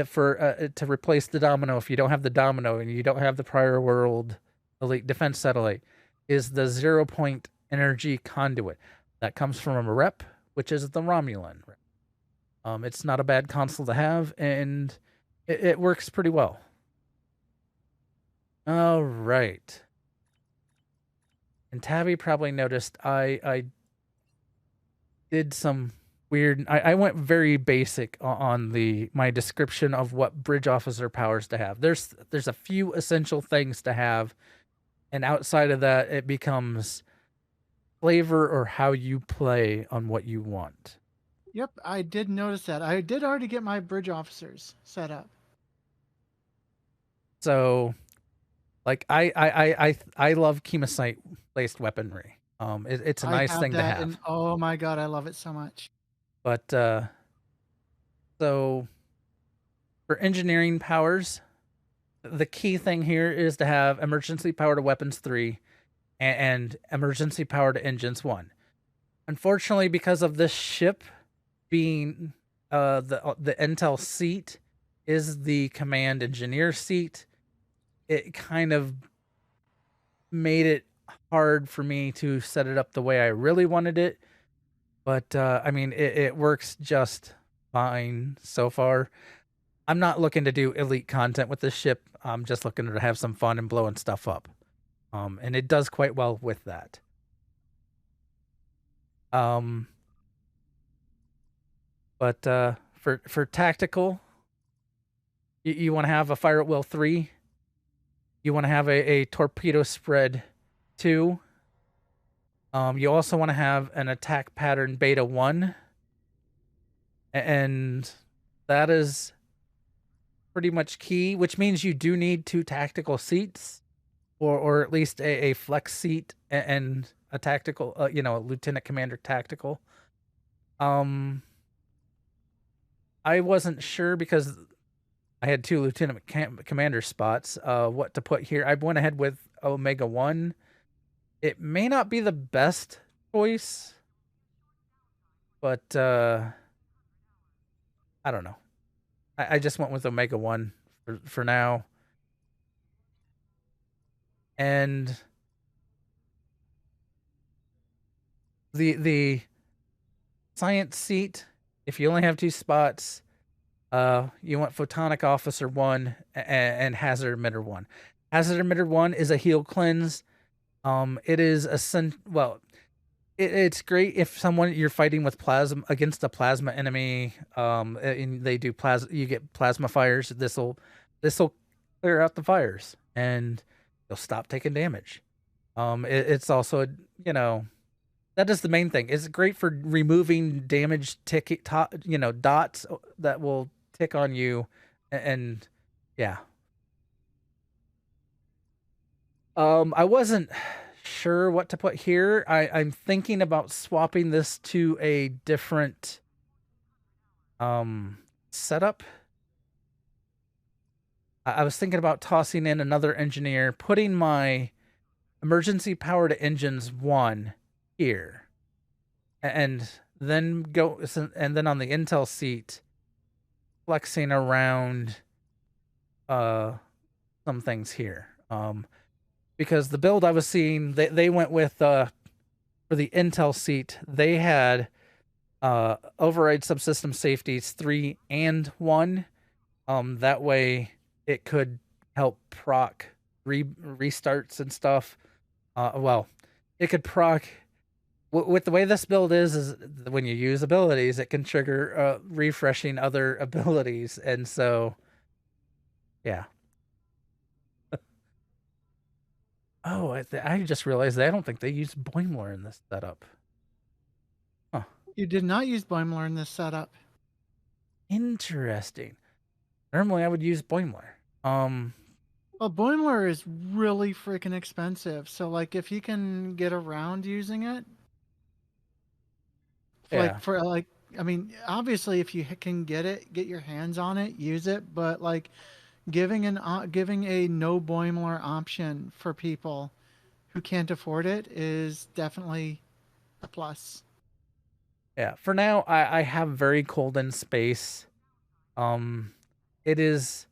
for to replace the Domino if you don't have the Domino and you don't have the Prior World Elite Defense Satellite is the 0-point energy conduit that comes from a rep, which is the Romulan rep. It's not a bad console to have, and it works pretty well. All right. And Tabby probably noticed I did some weird. I went very basic on my description of what bridge officer powers to have. There's a few essential things to have, and outside of that, it becomes flavor or how you play on what you want. Yep, I did notice that. I did already get my bridge officers set up. So, like I love chemosite laced weaponry. It's a I nice have thing to that, have. and oh my god, I love it so much. But so for engineering powers, the key thing here is to have emergency power to weapons 3 and emergency power to engines 1. Unfortunately, because of this ship being the intel seat is the command engineer seat, it kind of made it hard for me to set it up the way I really wanted it. But I mean, it works just fine so far. I'm not looking to do elite content with this ship. I'm just looking to have some fun and blowing stuff up. And it does quite well with that. But for tactical, you want to have a fire at will 3. You want to have a torpedo spread 2. You also want to have an attack pattern beta 1. And that is pretty much key, which means you do need 2 tactical seats or at least a flex seat and a tactical, a lieutenant commander tactical. I wasn't sure because I had 2 lieutenant commander spots, what to put here. I went ahead with Omega 1. It may not be the best choice, but I don't know. I just went with Omega 1 for now. And the science seat, if you only have 2 spots, you want Photonic Officer 1 and Hazard Emitter 1. Hazard Emitter 1 is a heal cleanse. It is it's great if someone you're fighting with plasma against a plasma enemy. And they do plasma. You get plasma fires. This'll clear out the fires and you'll stop taking damage. It's also that is the main thing. It's great for removing damage dots that will tick on you, and yeah. I wasn't sure what to put here. I'm thinking about swapping this to a different setup. I was thinking about tossing in another engineer, putting my emergency power to engines 1 here, and then on the intel seat flexing around some things here. Because the build I was seeing, they went with for the intel seat, they had override subsystem safeties 3 and 1. That way it could help proc restarts and stuff. It could proc with the way this build is when you use abilities, it can trigger refreshing other abilities, and so yeah. Oh, I just realized that I don't think they use Boimler in this setup. Huh. You did not use Boimler in this setup. Interesting. Normally I would use Boimler. Well, Boimler is really freaking expensive. So, like, if you can get around using it, Yeah. I mean, obviously, if you can get it, get your hands on it, use it. But like, giving a no Boimler option for people who can't afford it is definitely a plus. Yeah. For now, I have very cold in space. Um, it is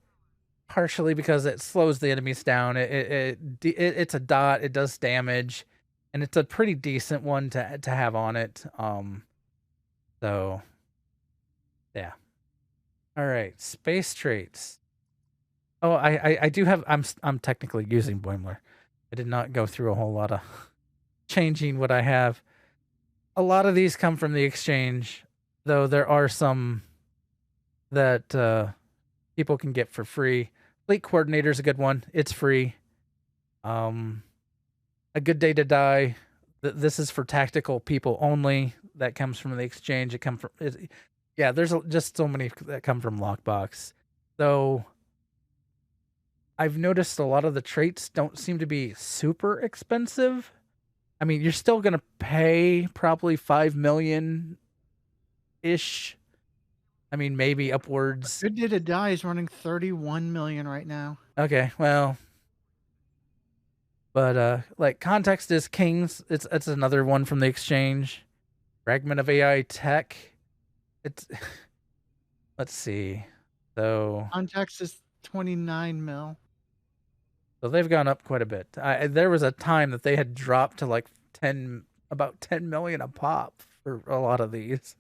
partially because it slows the enemies down. It's a dot. It does damage, and it's a pretty decent one to have on it. So yeah. All right. Space traits. Oh, I do have. I'm technically using Boimler. I did not go through a whole lot of changing what I have. A lot of these come from the exchange, though there are some that people can get for free. Fleet Coordinator is a good one. It's free. Um, a Good Day to Die. This is for tactical people only. That comes from the exchange. It come from. Yeah, there's just so many that come from Lockbox. So I've noticed a lot of the traits don't seem to be super expensive. I mean, you're still gonna pay probably 5 million ish. I mean, maybe upwards. Good Day to Die is running 31 million right now. Okay, well, but like context is kings. It's another one from the exchange. Fragment of AI tech. It's let's see. So Context is 29 mil. so they've gone up quite a bit. There was a time that they had dropped to like about 10 million a pop for a lot of these.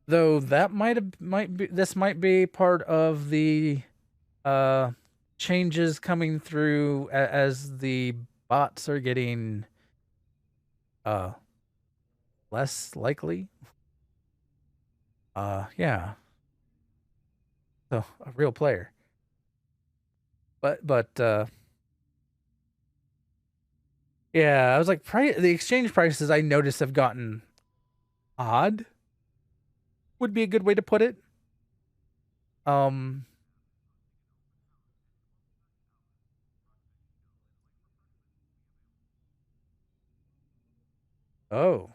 Though that might be part of the uh changes coming through as the bots are getting uh less likely. Yeah. So a real player. But yeah, I was like the exchange prices I noticed have gotten odd would be a good way to put it. Um oh,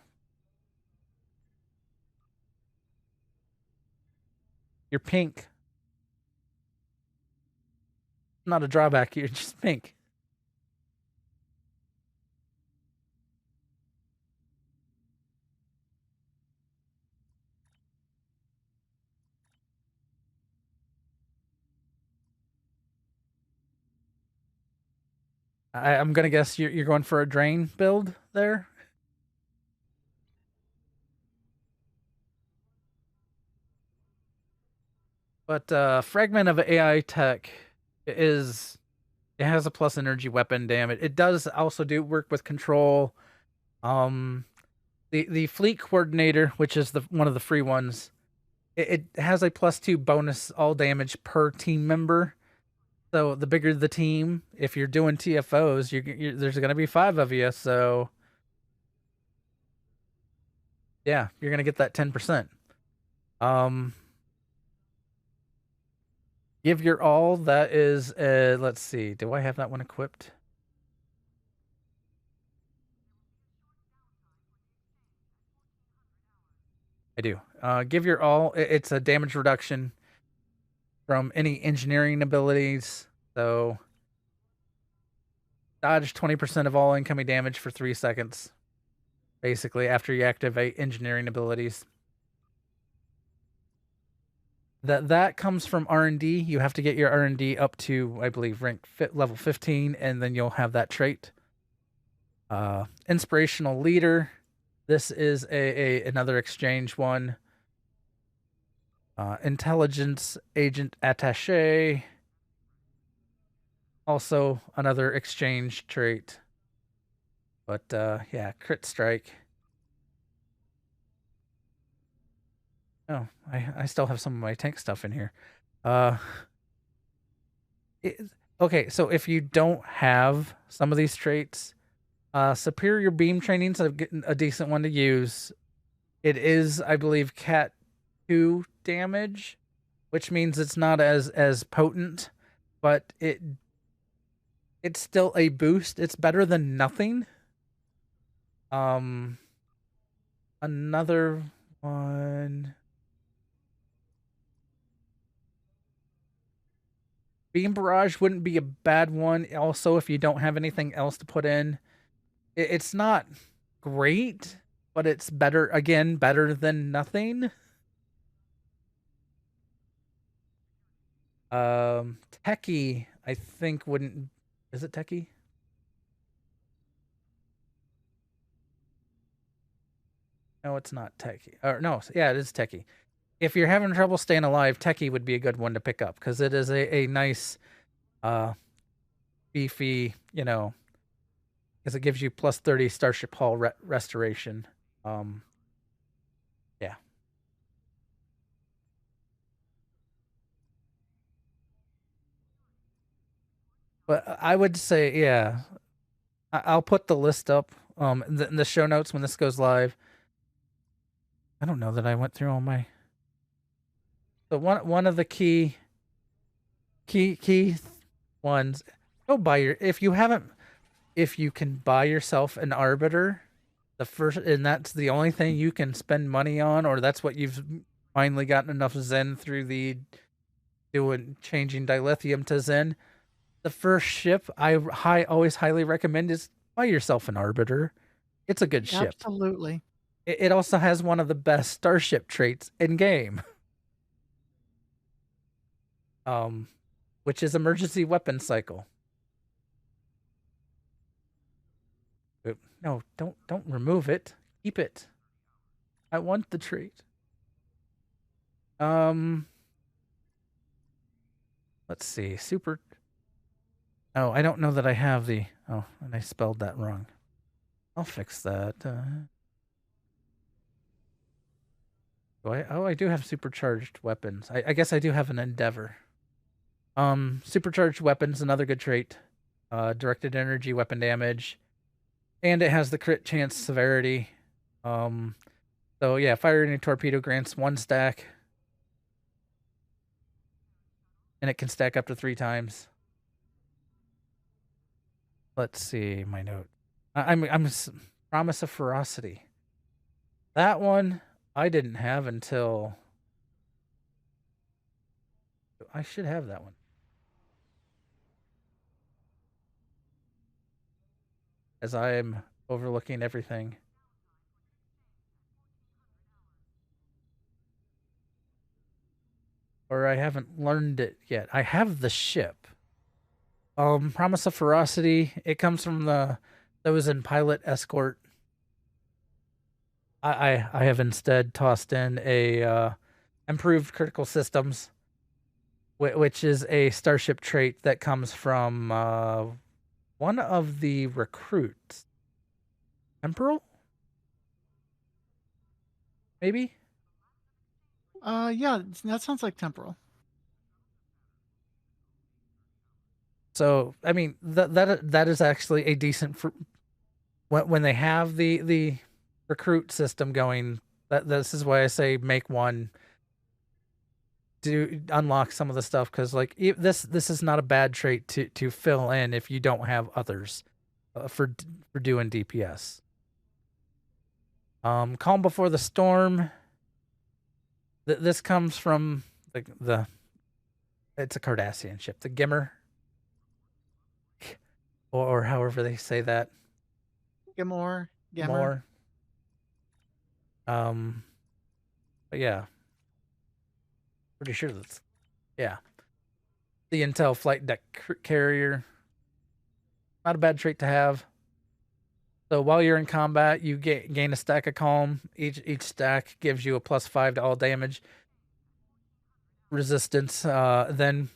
you're pink. Not a drawback, you're just pink. I'm gonna guess you're going for a drain build there. But Fragment of AI tech is it has a plus energy weapon damage. It does also do work with control. Um the fleet coordinator, which is the one of the free ones, it has a +2 bonus all damage per team member. So the bigger the team, if you're doing TFOs, there's going to be 5 of you. So yeah, you're going to get that 10%. Um, Give your all. That is, let's see. Do I have that one equipped? I do. Give your all. It's a damage reduction from any engineering abilities. So dodge 20% of all incoming damage for 3 seconds. Basically, after you activate engineering abilities. That comes from R&D. You have to get your R&D up to, I believe, level 15, and then you'll have that trait. Inspirational leader. This is another exchange one. Intelligence agent attaché. Also another exchange trait. But yeah, crit strike. Oh, I still have some of my tank stuff in here. Uh, okay, so if you don't have some of these traits, superior beam training's a decent one to use. It is, I believe, Cat 2 damage, which means it's not as potent, but it's still a boost. It's better than nothing. Um, another one. Beam Barrage wouldn't be a bad one. Also, if you don't have anything else to put in, it's not great, but it's better. Again, better than nothing. Techie, I think wouldn't. Is it Techie? No, it's not Techie. Or no, yeah, it is Techie. If you're having trouble staying alive, Techie would be a good one to pick up because it is a nice, uh, beefy, because it gives you plus 30 Starship Hull restoration. Yeah. But I would say, yeah, I'll put the list up in the show notes when this goes live. I don't know that I went through all my. So one of the key ones. Go buy your if you can buy yourself an Arbiter, the first, and that's the only thing you can spend money on, or that's what you've finally gotten enough Zen through the doing changing dilithium to Zen. The first ship I always highly recommend is buy yourself an Arbiter. It's a good ship. Absolutely. It also has one of the best starship traits in game. Which is emergency weapon cycle. No, don't remove it. Keep it. I want the trait. Let's see. Super. Oh, I don't know that I have the. Oh, and I spelled that wrong. I'll fix that. I do have supercharged weapons. I guess I do have an Endeavor. Supercharged weapons, another good trait. Directed energy weapon damage. And it has the crit chance severity. So yeah, firing a torpedo grants 1 stack. And it can stack up to 3 times. Let's see my note. I'm Promise of Ferocity. That one I didn't have until I should have that one. As I am overlooking everything. Or I haven't learned it yet. I have the ship. Promise of Ferocity. It comes from those in Pilot Escort. I have instead tossed in a improved critical systems, which is a starship trait that comes from one of the recruits. Temporal? Maybe? Yeah, that sounds like temporal. So, I mean, that is actually a decent when they have the recruit system going. This is why I say make one to unlock some of the stuff, because like this is not a bad trait to fill in if you don't have others for doing DPS. Calm Before the Storm. This comes from the it's a Cardassian ship, the Gimmer, or however they say that. Gamor. More. But yeah, pretty sure that's yeah. The Intel flight deck carrier. Not a bad trait to have. So while you're in combat, you gain a stack of calm. Each stack gives you a +5 to all damage resistance. Then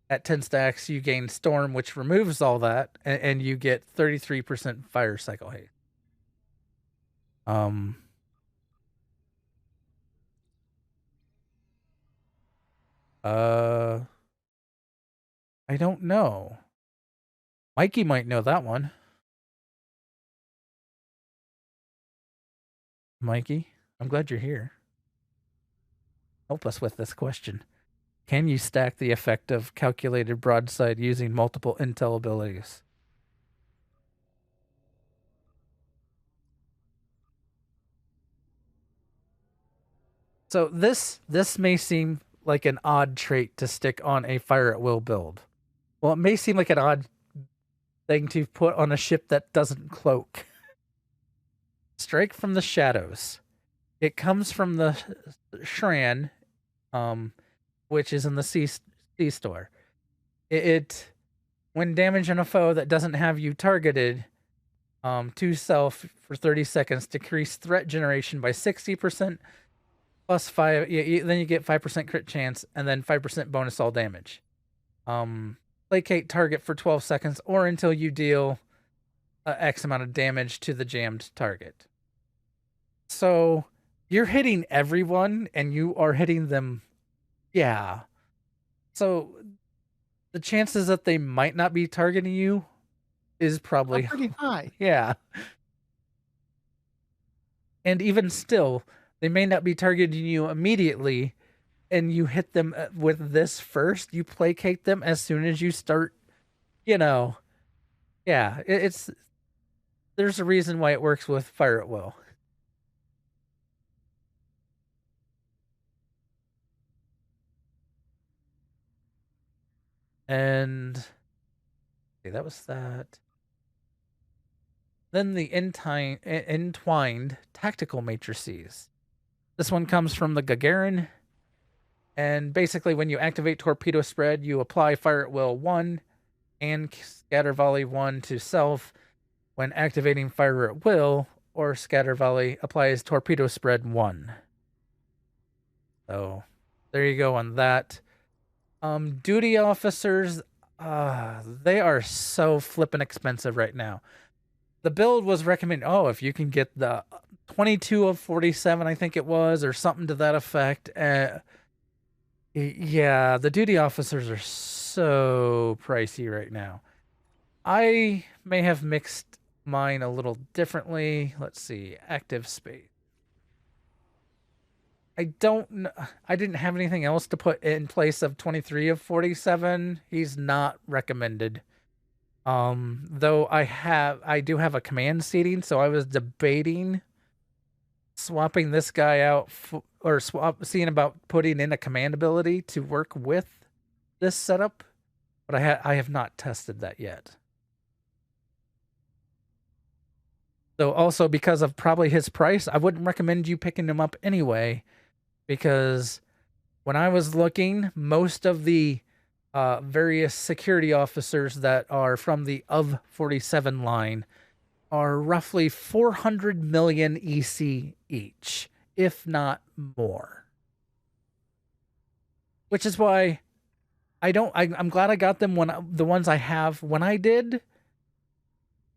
at 10 stacks, you gain storm, which removes all that, and you get 33% fire cycle haste. I don't know. Mikey might know that one. Mikey, I'm glad you're here. Help us with this question. Can you stack the effect of calculated broadside using multiple intel abilities? So this may seem like an odd trait to stick on a fire at will build. Well, it may seem like an odd thing to put on a ship that doesn't cloak. Strike from the shadows. It comes from the Shran, which is in the C store. It when damaging a foe that doesn't have you targeted, to self for 30 seconds, decrease threat generation by 60%, plus 5. Then you get 5% crit chance, and then 5% bonus all damage. Placate target for 12 seconds, or until you deal X amount of damage to the jammed target. So you're hitting everyone, and you are hitting them. Yeah. So the chances that they might not be targeting you is probably pretty high. Yeah. And even still, they may not be targeting you immediately, and you hit them with this first. You placate them as soon as you start, yeah, it's there's a reason why it works with fire at will. And okay, that was that. Then the entwined tactical matrices. This one comes from the Gagarin. And basically, when you activate Torpedo Spread, you apply Fire at Will 1 and Scatter Volley 1 to self. When activating Fire at Will or Scatter Volley, applies Torpedo Spread 1. So, there you go on that. Duty officers, they are so flippin' expensive right now. The build was recommended, if you can get the 22 of 47, I think it was, or something to that effect. Yeah, the duty officers are so pricey right now. I may have mixed mine a little differently. Let's see, active space. I didn't have anything else to put in place of 23 of 47. He's not recommended. Though I do have a command seating, so I was debating swapping this guy out seeing about putting in a command ability to work with this setup, but I have not tested that yet. So also because of probably his price, I wouldn't recommend you picking him up anyway, because when I was looking, most of the various security officers that are from the of 47 line are roughly 400 million EC each, if not more. Which is why I'm glad I got them the ones I have when I did,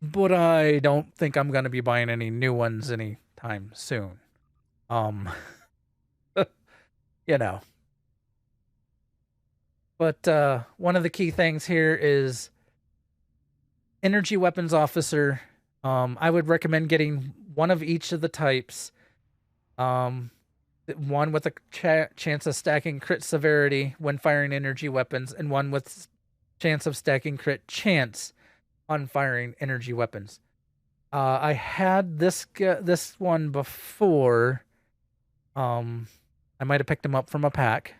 but I don't think I'm going to be buying any new ones anytime soon. You know. But one of the key things here is energy weapons officer. I would recommend getting one of each of the types. One with a chance of stacking crit severity when firing energy weapons, and one with chance of stacking crit chance on firing energy weapons. I had this one before. I might have picked him up from a pack.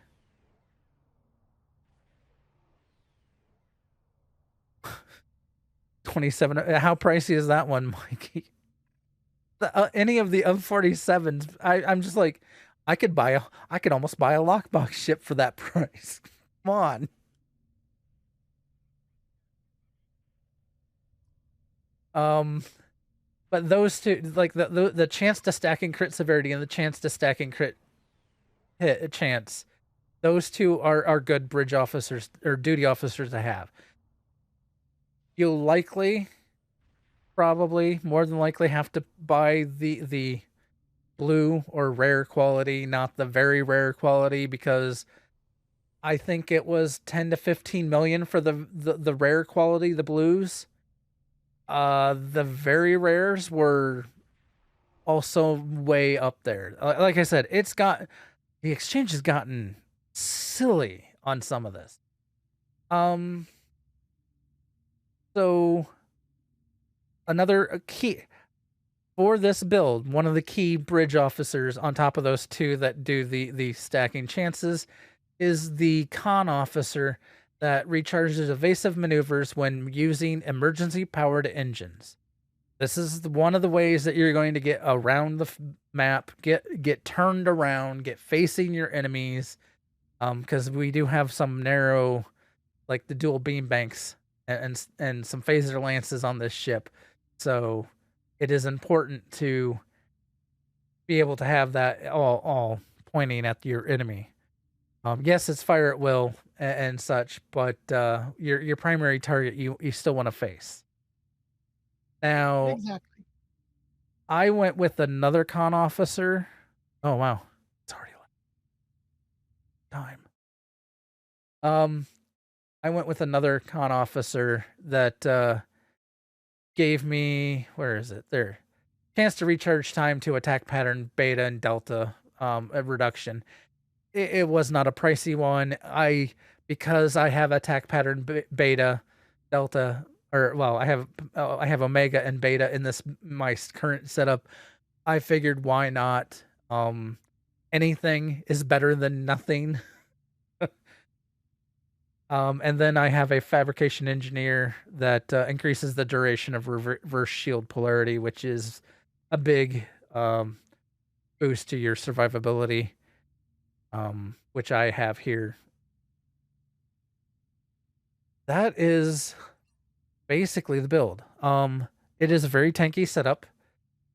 $27. How pricey is that one, Mikey? Any of the of 47s, I'm just like, I could almost buy a lockbox ship for that price. Come on. But those two, like the chance to stacking crit severity and the chance to stacking crit hit chance, those two are good bridge officers or duty officers to have. You'll probably more than likely have to buy the blue or rare quality, not the very rare quality, because I think it was 10 to 15 million for the rare quality, the blues. The very rares were also way up there. Like I said, the exchange has gotten silly on some of this. So another key for this build, one of the key bridge officers on top of those two that do the stacking chances is the con officer that recharges evasive maneuvers when using emergency powered engines. This is one of the ways that you're going to get around the map, get turned around, get facing your enemies, because we do have some narrow, like the dual beam banks and some phaser lances on this ship, so it is important to be able to have that all pointing at your enemy. Yes, it's fire at will and such, but your primary target you still want to face. Now, Exactly. I went with another con officer. Oh wow, it's already time. I went with another con officer that gave me, where is it? There, chance to recharge time to attack pattern beta and delta, a reduction. It was not a pricey one. Because I have attack pattern beta, delta, or well, I have omega and beta in this my current setup. I figured why not? Anything is better than nothing. And then I have a fabrication engineer that increases the duration of reverse shield polarity, which is a big boost to your survivability, which I have here. That is basically the build. It is a very tanky setup.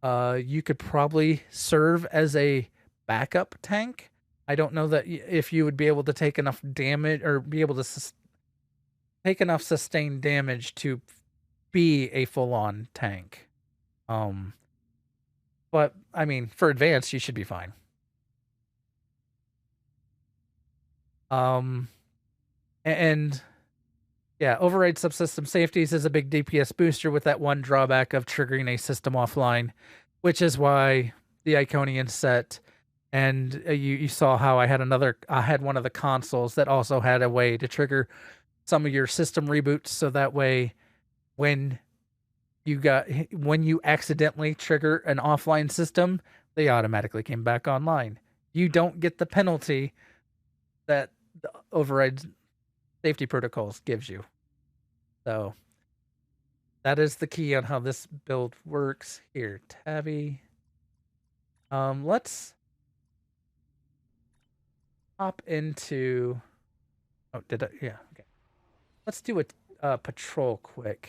You could probably serve as a backup tank. I don't know that if you would be able to take enough damage or be able to take enough sustained damage to be a full-on tank. But I mean, for advanced, you should be fine. And yeah, override subsystem safeties is a big DPS booster with that one drawback of triggering a system offline, which is why the Iconian set. And you saw how I had one of the consoles that also had a way to trigger some of your system reboots, so that way when you accidentally trigger an offline system, they automatically came back online. You don't get the penalty that the override safety protocols gives you. So that is the key on how this build works. Here, Tabby. Let's hop into. Oh, did I? Yeah. Okay. Let's do a patrol quick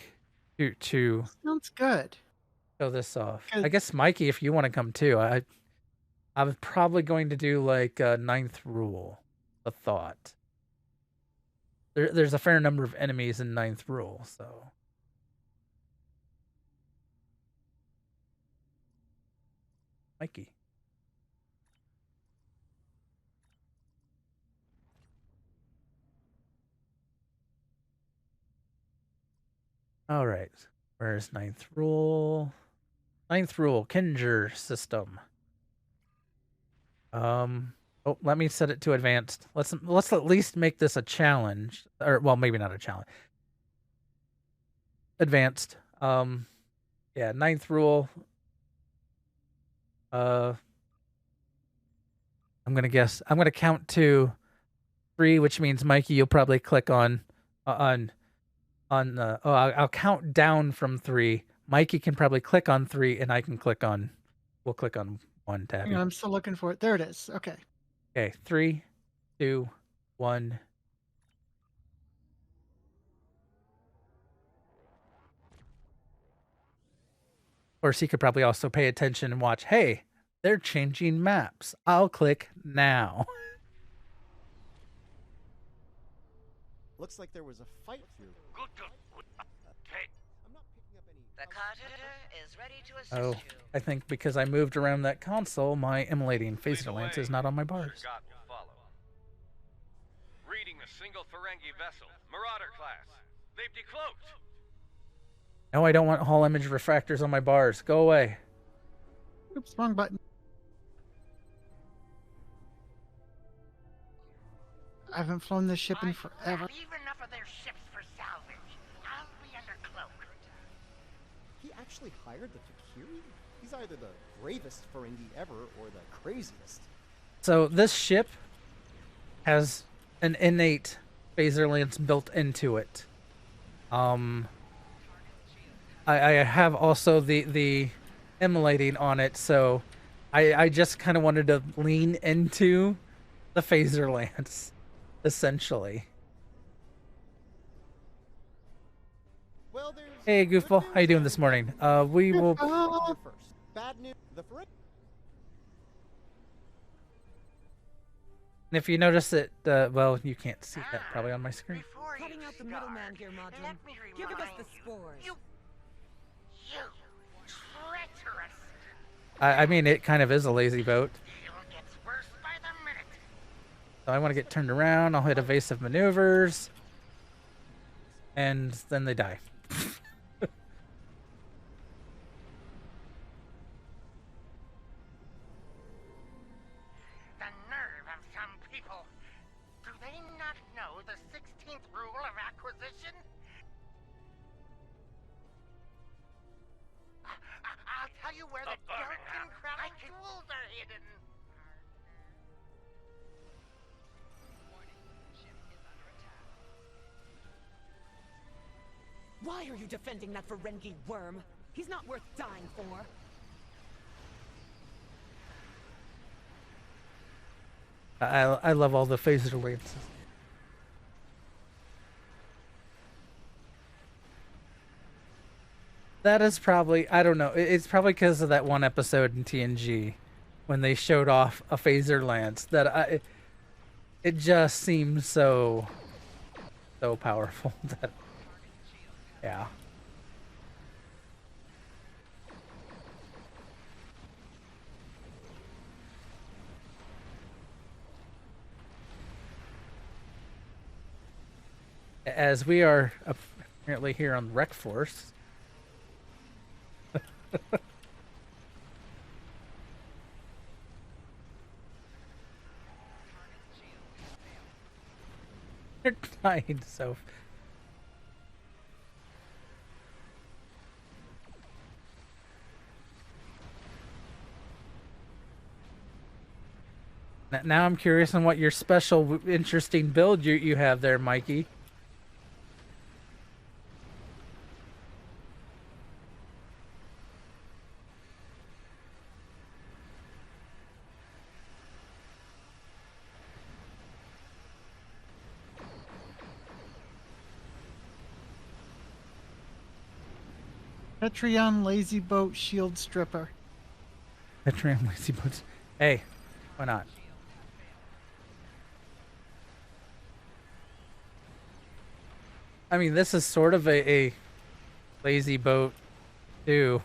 to Sounds good. show this off. 'Cause I guess Mikey, if you want to come too, I was probably going to do like ninth rule. A thought. There's a fair number of enemies in ninth rule, so. Mikey. All right. Where's ninth rule? Ninth rule, Kinger system. Oh, let me set it to advanced. Let's at least make this a challenge, or well, maybe not a challenge. Advanced. Yeah, ninth rule. I'm gonna guess. I'm gonna count to 3, which means Mikey, you'll probably click on. Oh, I'll count down from 3. Mikey can probably click on 3, and I can click on. We'll click on 1, hang Tabby. on, I'm still looking for it. There it is. Okay. Okay, 3, 2, 1. Of course, he could probably also pay attention and watch. Hey, they're changing maps. I'll click now. Looks like there was a fight here. The carter is ready to assist Oh, you. I think because I moved around that console, my immolating phaser lance is not on my bars. a single Ferengi vessel, Marauder class. They've decloaked. No, I don't want Hall image refractors on my bars. Go away. Oops, wrong button. I haven't flown this ship in forever. Leave enough of their ships for salvage. I'll be under cloak. He actually hired the Fakiri? He's either the bravest Ferengi ever or the craziest. So this ship has an innate phaser lance built into it. I have also the immolating on it, so I just kind of wanted to lean into the phaser lance, essentially. Well, there's Hey, good Goofball, news how you doing and this morning? bad We news. will. Here first. Bad news. The Ferengi. And if you notice it, well, you can't see that probably on my screen. Before Cutting you out the start, middleman here, Modron. let me Give us remind the you, spores. You treacherous. I mean, it kind of is a lazy boat. Deal gets worse by the minute. So I want to get turned around. I'll hit evasive maneuvers. And then they die. The nerve of some people. Do they not know the 16th rule of acquisition? I'll tell you where the Delphin Crown jewels are hidden. Why are you defending that Ferengi worm? He's not worth dying for. I love all the phaser lances. That is probably, I don't know, it's probably because of that one episode in TNG when they showed off a phaser lance that it just seems so powerful that, yeah. As we are apparently here on the Rec Force. They're dying so. Now I'm curious on what your special, interesting build you have there, Mikey. Petrion Lazy Boat Shield Stripper. Terran lazy boats. Hey, why not? I mean, this is sort of a lazy boat, too.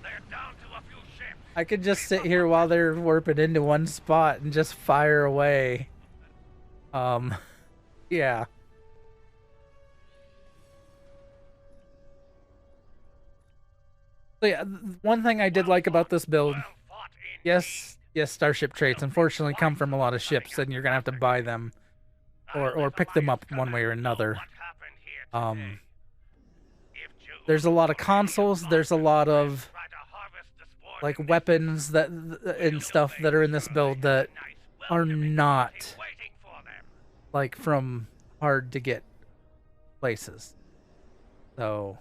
They're down to a few ships. I could just sit here while they're warping into one spot and just fire away. Yeah. So yeah, one thing I did like about this build, Well fought yes, starship traits unfortunately come from a lot of ships, and you're gonna have to buy them or pick them up one way or another. What happened here today? If Jews There's a lot of consoles. There's a lot of try to harvest the spores like in weapons that and stuff that are in this build that are not waiting for them. like from hard to get places. So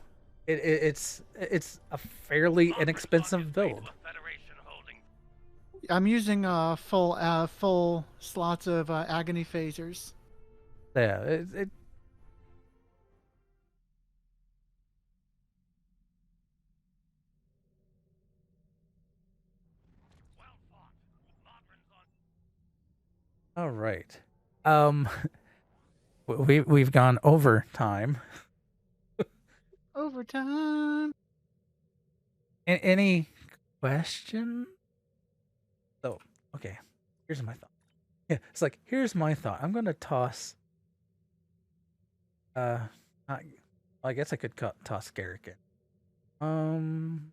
it's a fairly inexpensive build. The Federation holding I'm using full slots of agony phasers. Yeah, well fought. Modron's on all right. We've gone over time. Overtime. Any question? So, okay. Here's my thought. Yeah, it's like, here's my thought. I'm gonna toss. I guess I could toss Garrick in.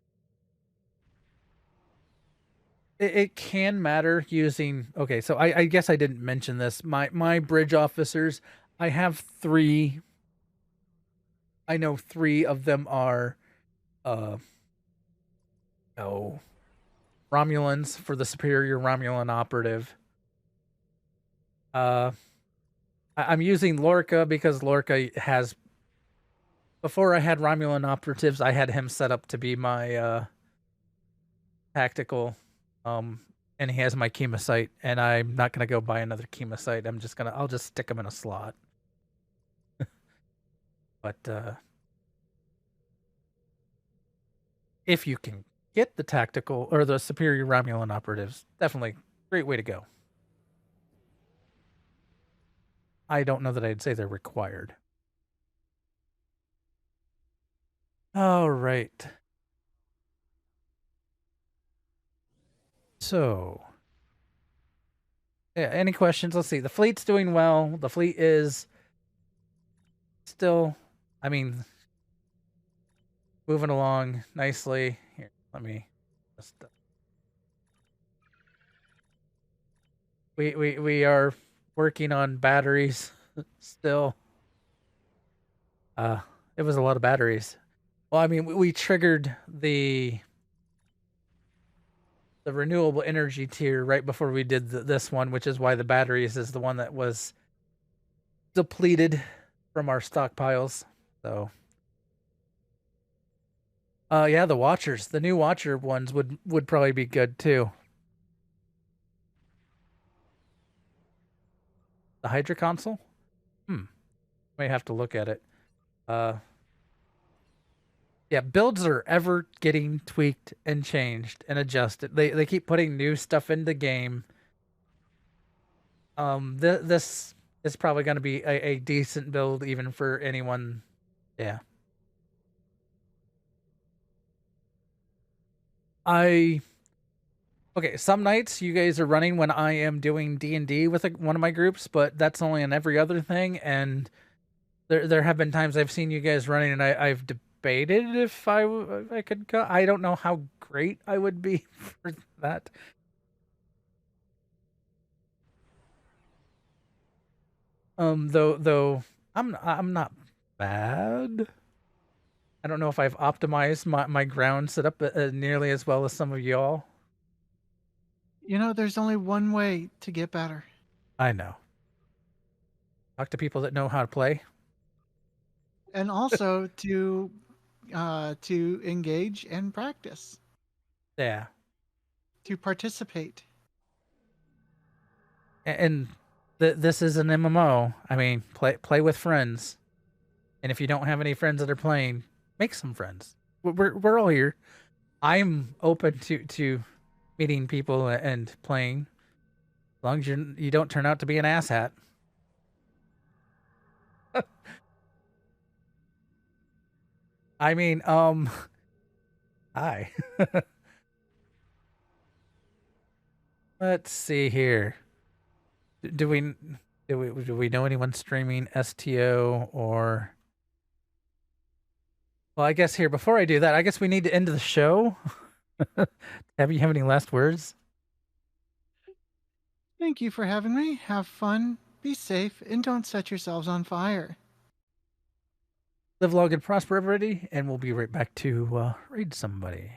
It can matter using. Okay, so I guess I didn't mention this. My bridge officers, I have 3. I know 3 of them are, Romulans for the superior Romulan operative. I'm using Lorca because Lorca has. Before I had Romulan operatives, I had him set up to be my tactical, and he has my Chemosite, and I'm not gonna go buy another Chemosite. I'll just stick him in a slot. But if you can get the tactical or the superior Romulan operatives, definitely great way to go. I don't know that I'd say they're required. All right. So, yeah, any questions? Let's see. The fleet's doing well. The fleet is still, I mean, moving along nicely. Here, let me just. We are working on batteries still. It was a lot of batteries. Well, I mean, we triggered the renewable energy tier right before we did this one, which is why the batteries is the one that was depleted from our stockpiles. So, yeah, the Watchers, the new Watcher ones would probably be good too. The Hydra console? May have to look at it. Yeah, builds are ever getting tweaked and changed and adjusted. They keep putting new stuff in the game. This is probably going to be a decent build even for anyone. Yeah. Okay, some nights you guys are running when I am doing D&D with one of my groups, but that's only on every other thing, and there have been times I've seen you guys running and I've debated if I could go. I don't know how great I would be for that. Though I'm not bad. I don't know if I've optimized my ground setup nearly as well as some of y'all. You know, there's only one way to get better. I know. Talk to people that know how to play. And also to engage and practice. Yeah. To participate. And this is an MMO. I mean, play with friends. And if you don't have any friends that are playing, make some friends. We're all here. I'm open to meeting people and playing, as long as you don't turn out to be an asshat. I mean, hi. Let's see here. Do we know anyone streaming STO or? Well, I guess here, before I do that, I guess we need to end the show. Have you have any last words? Thank you for having me. Have fun, be safe, and don't set yourselves on fire. Live long and prosper, everybody, and we'll be right back to raid somebody.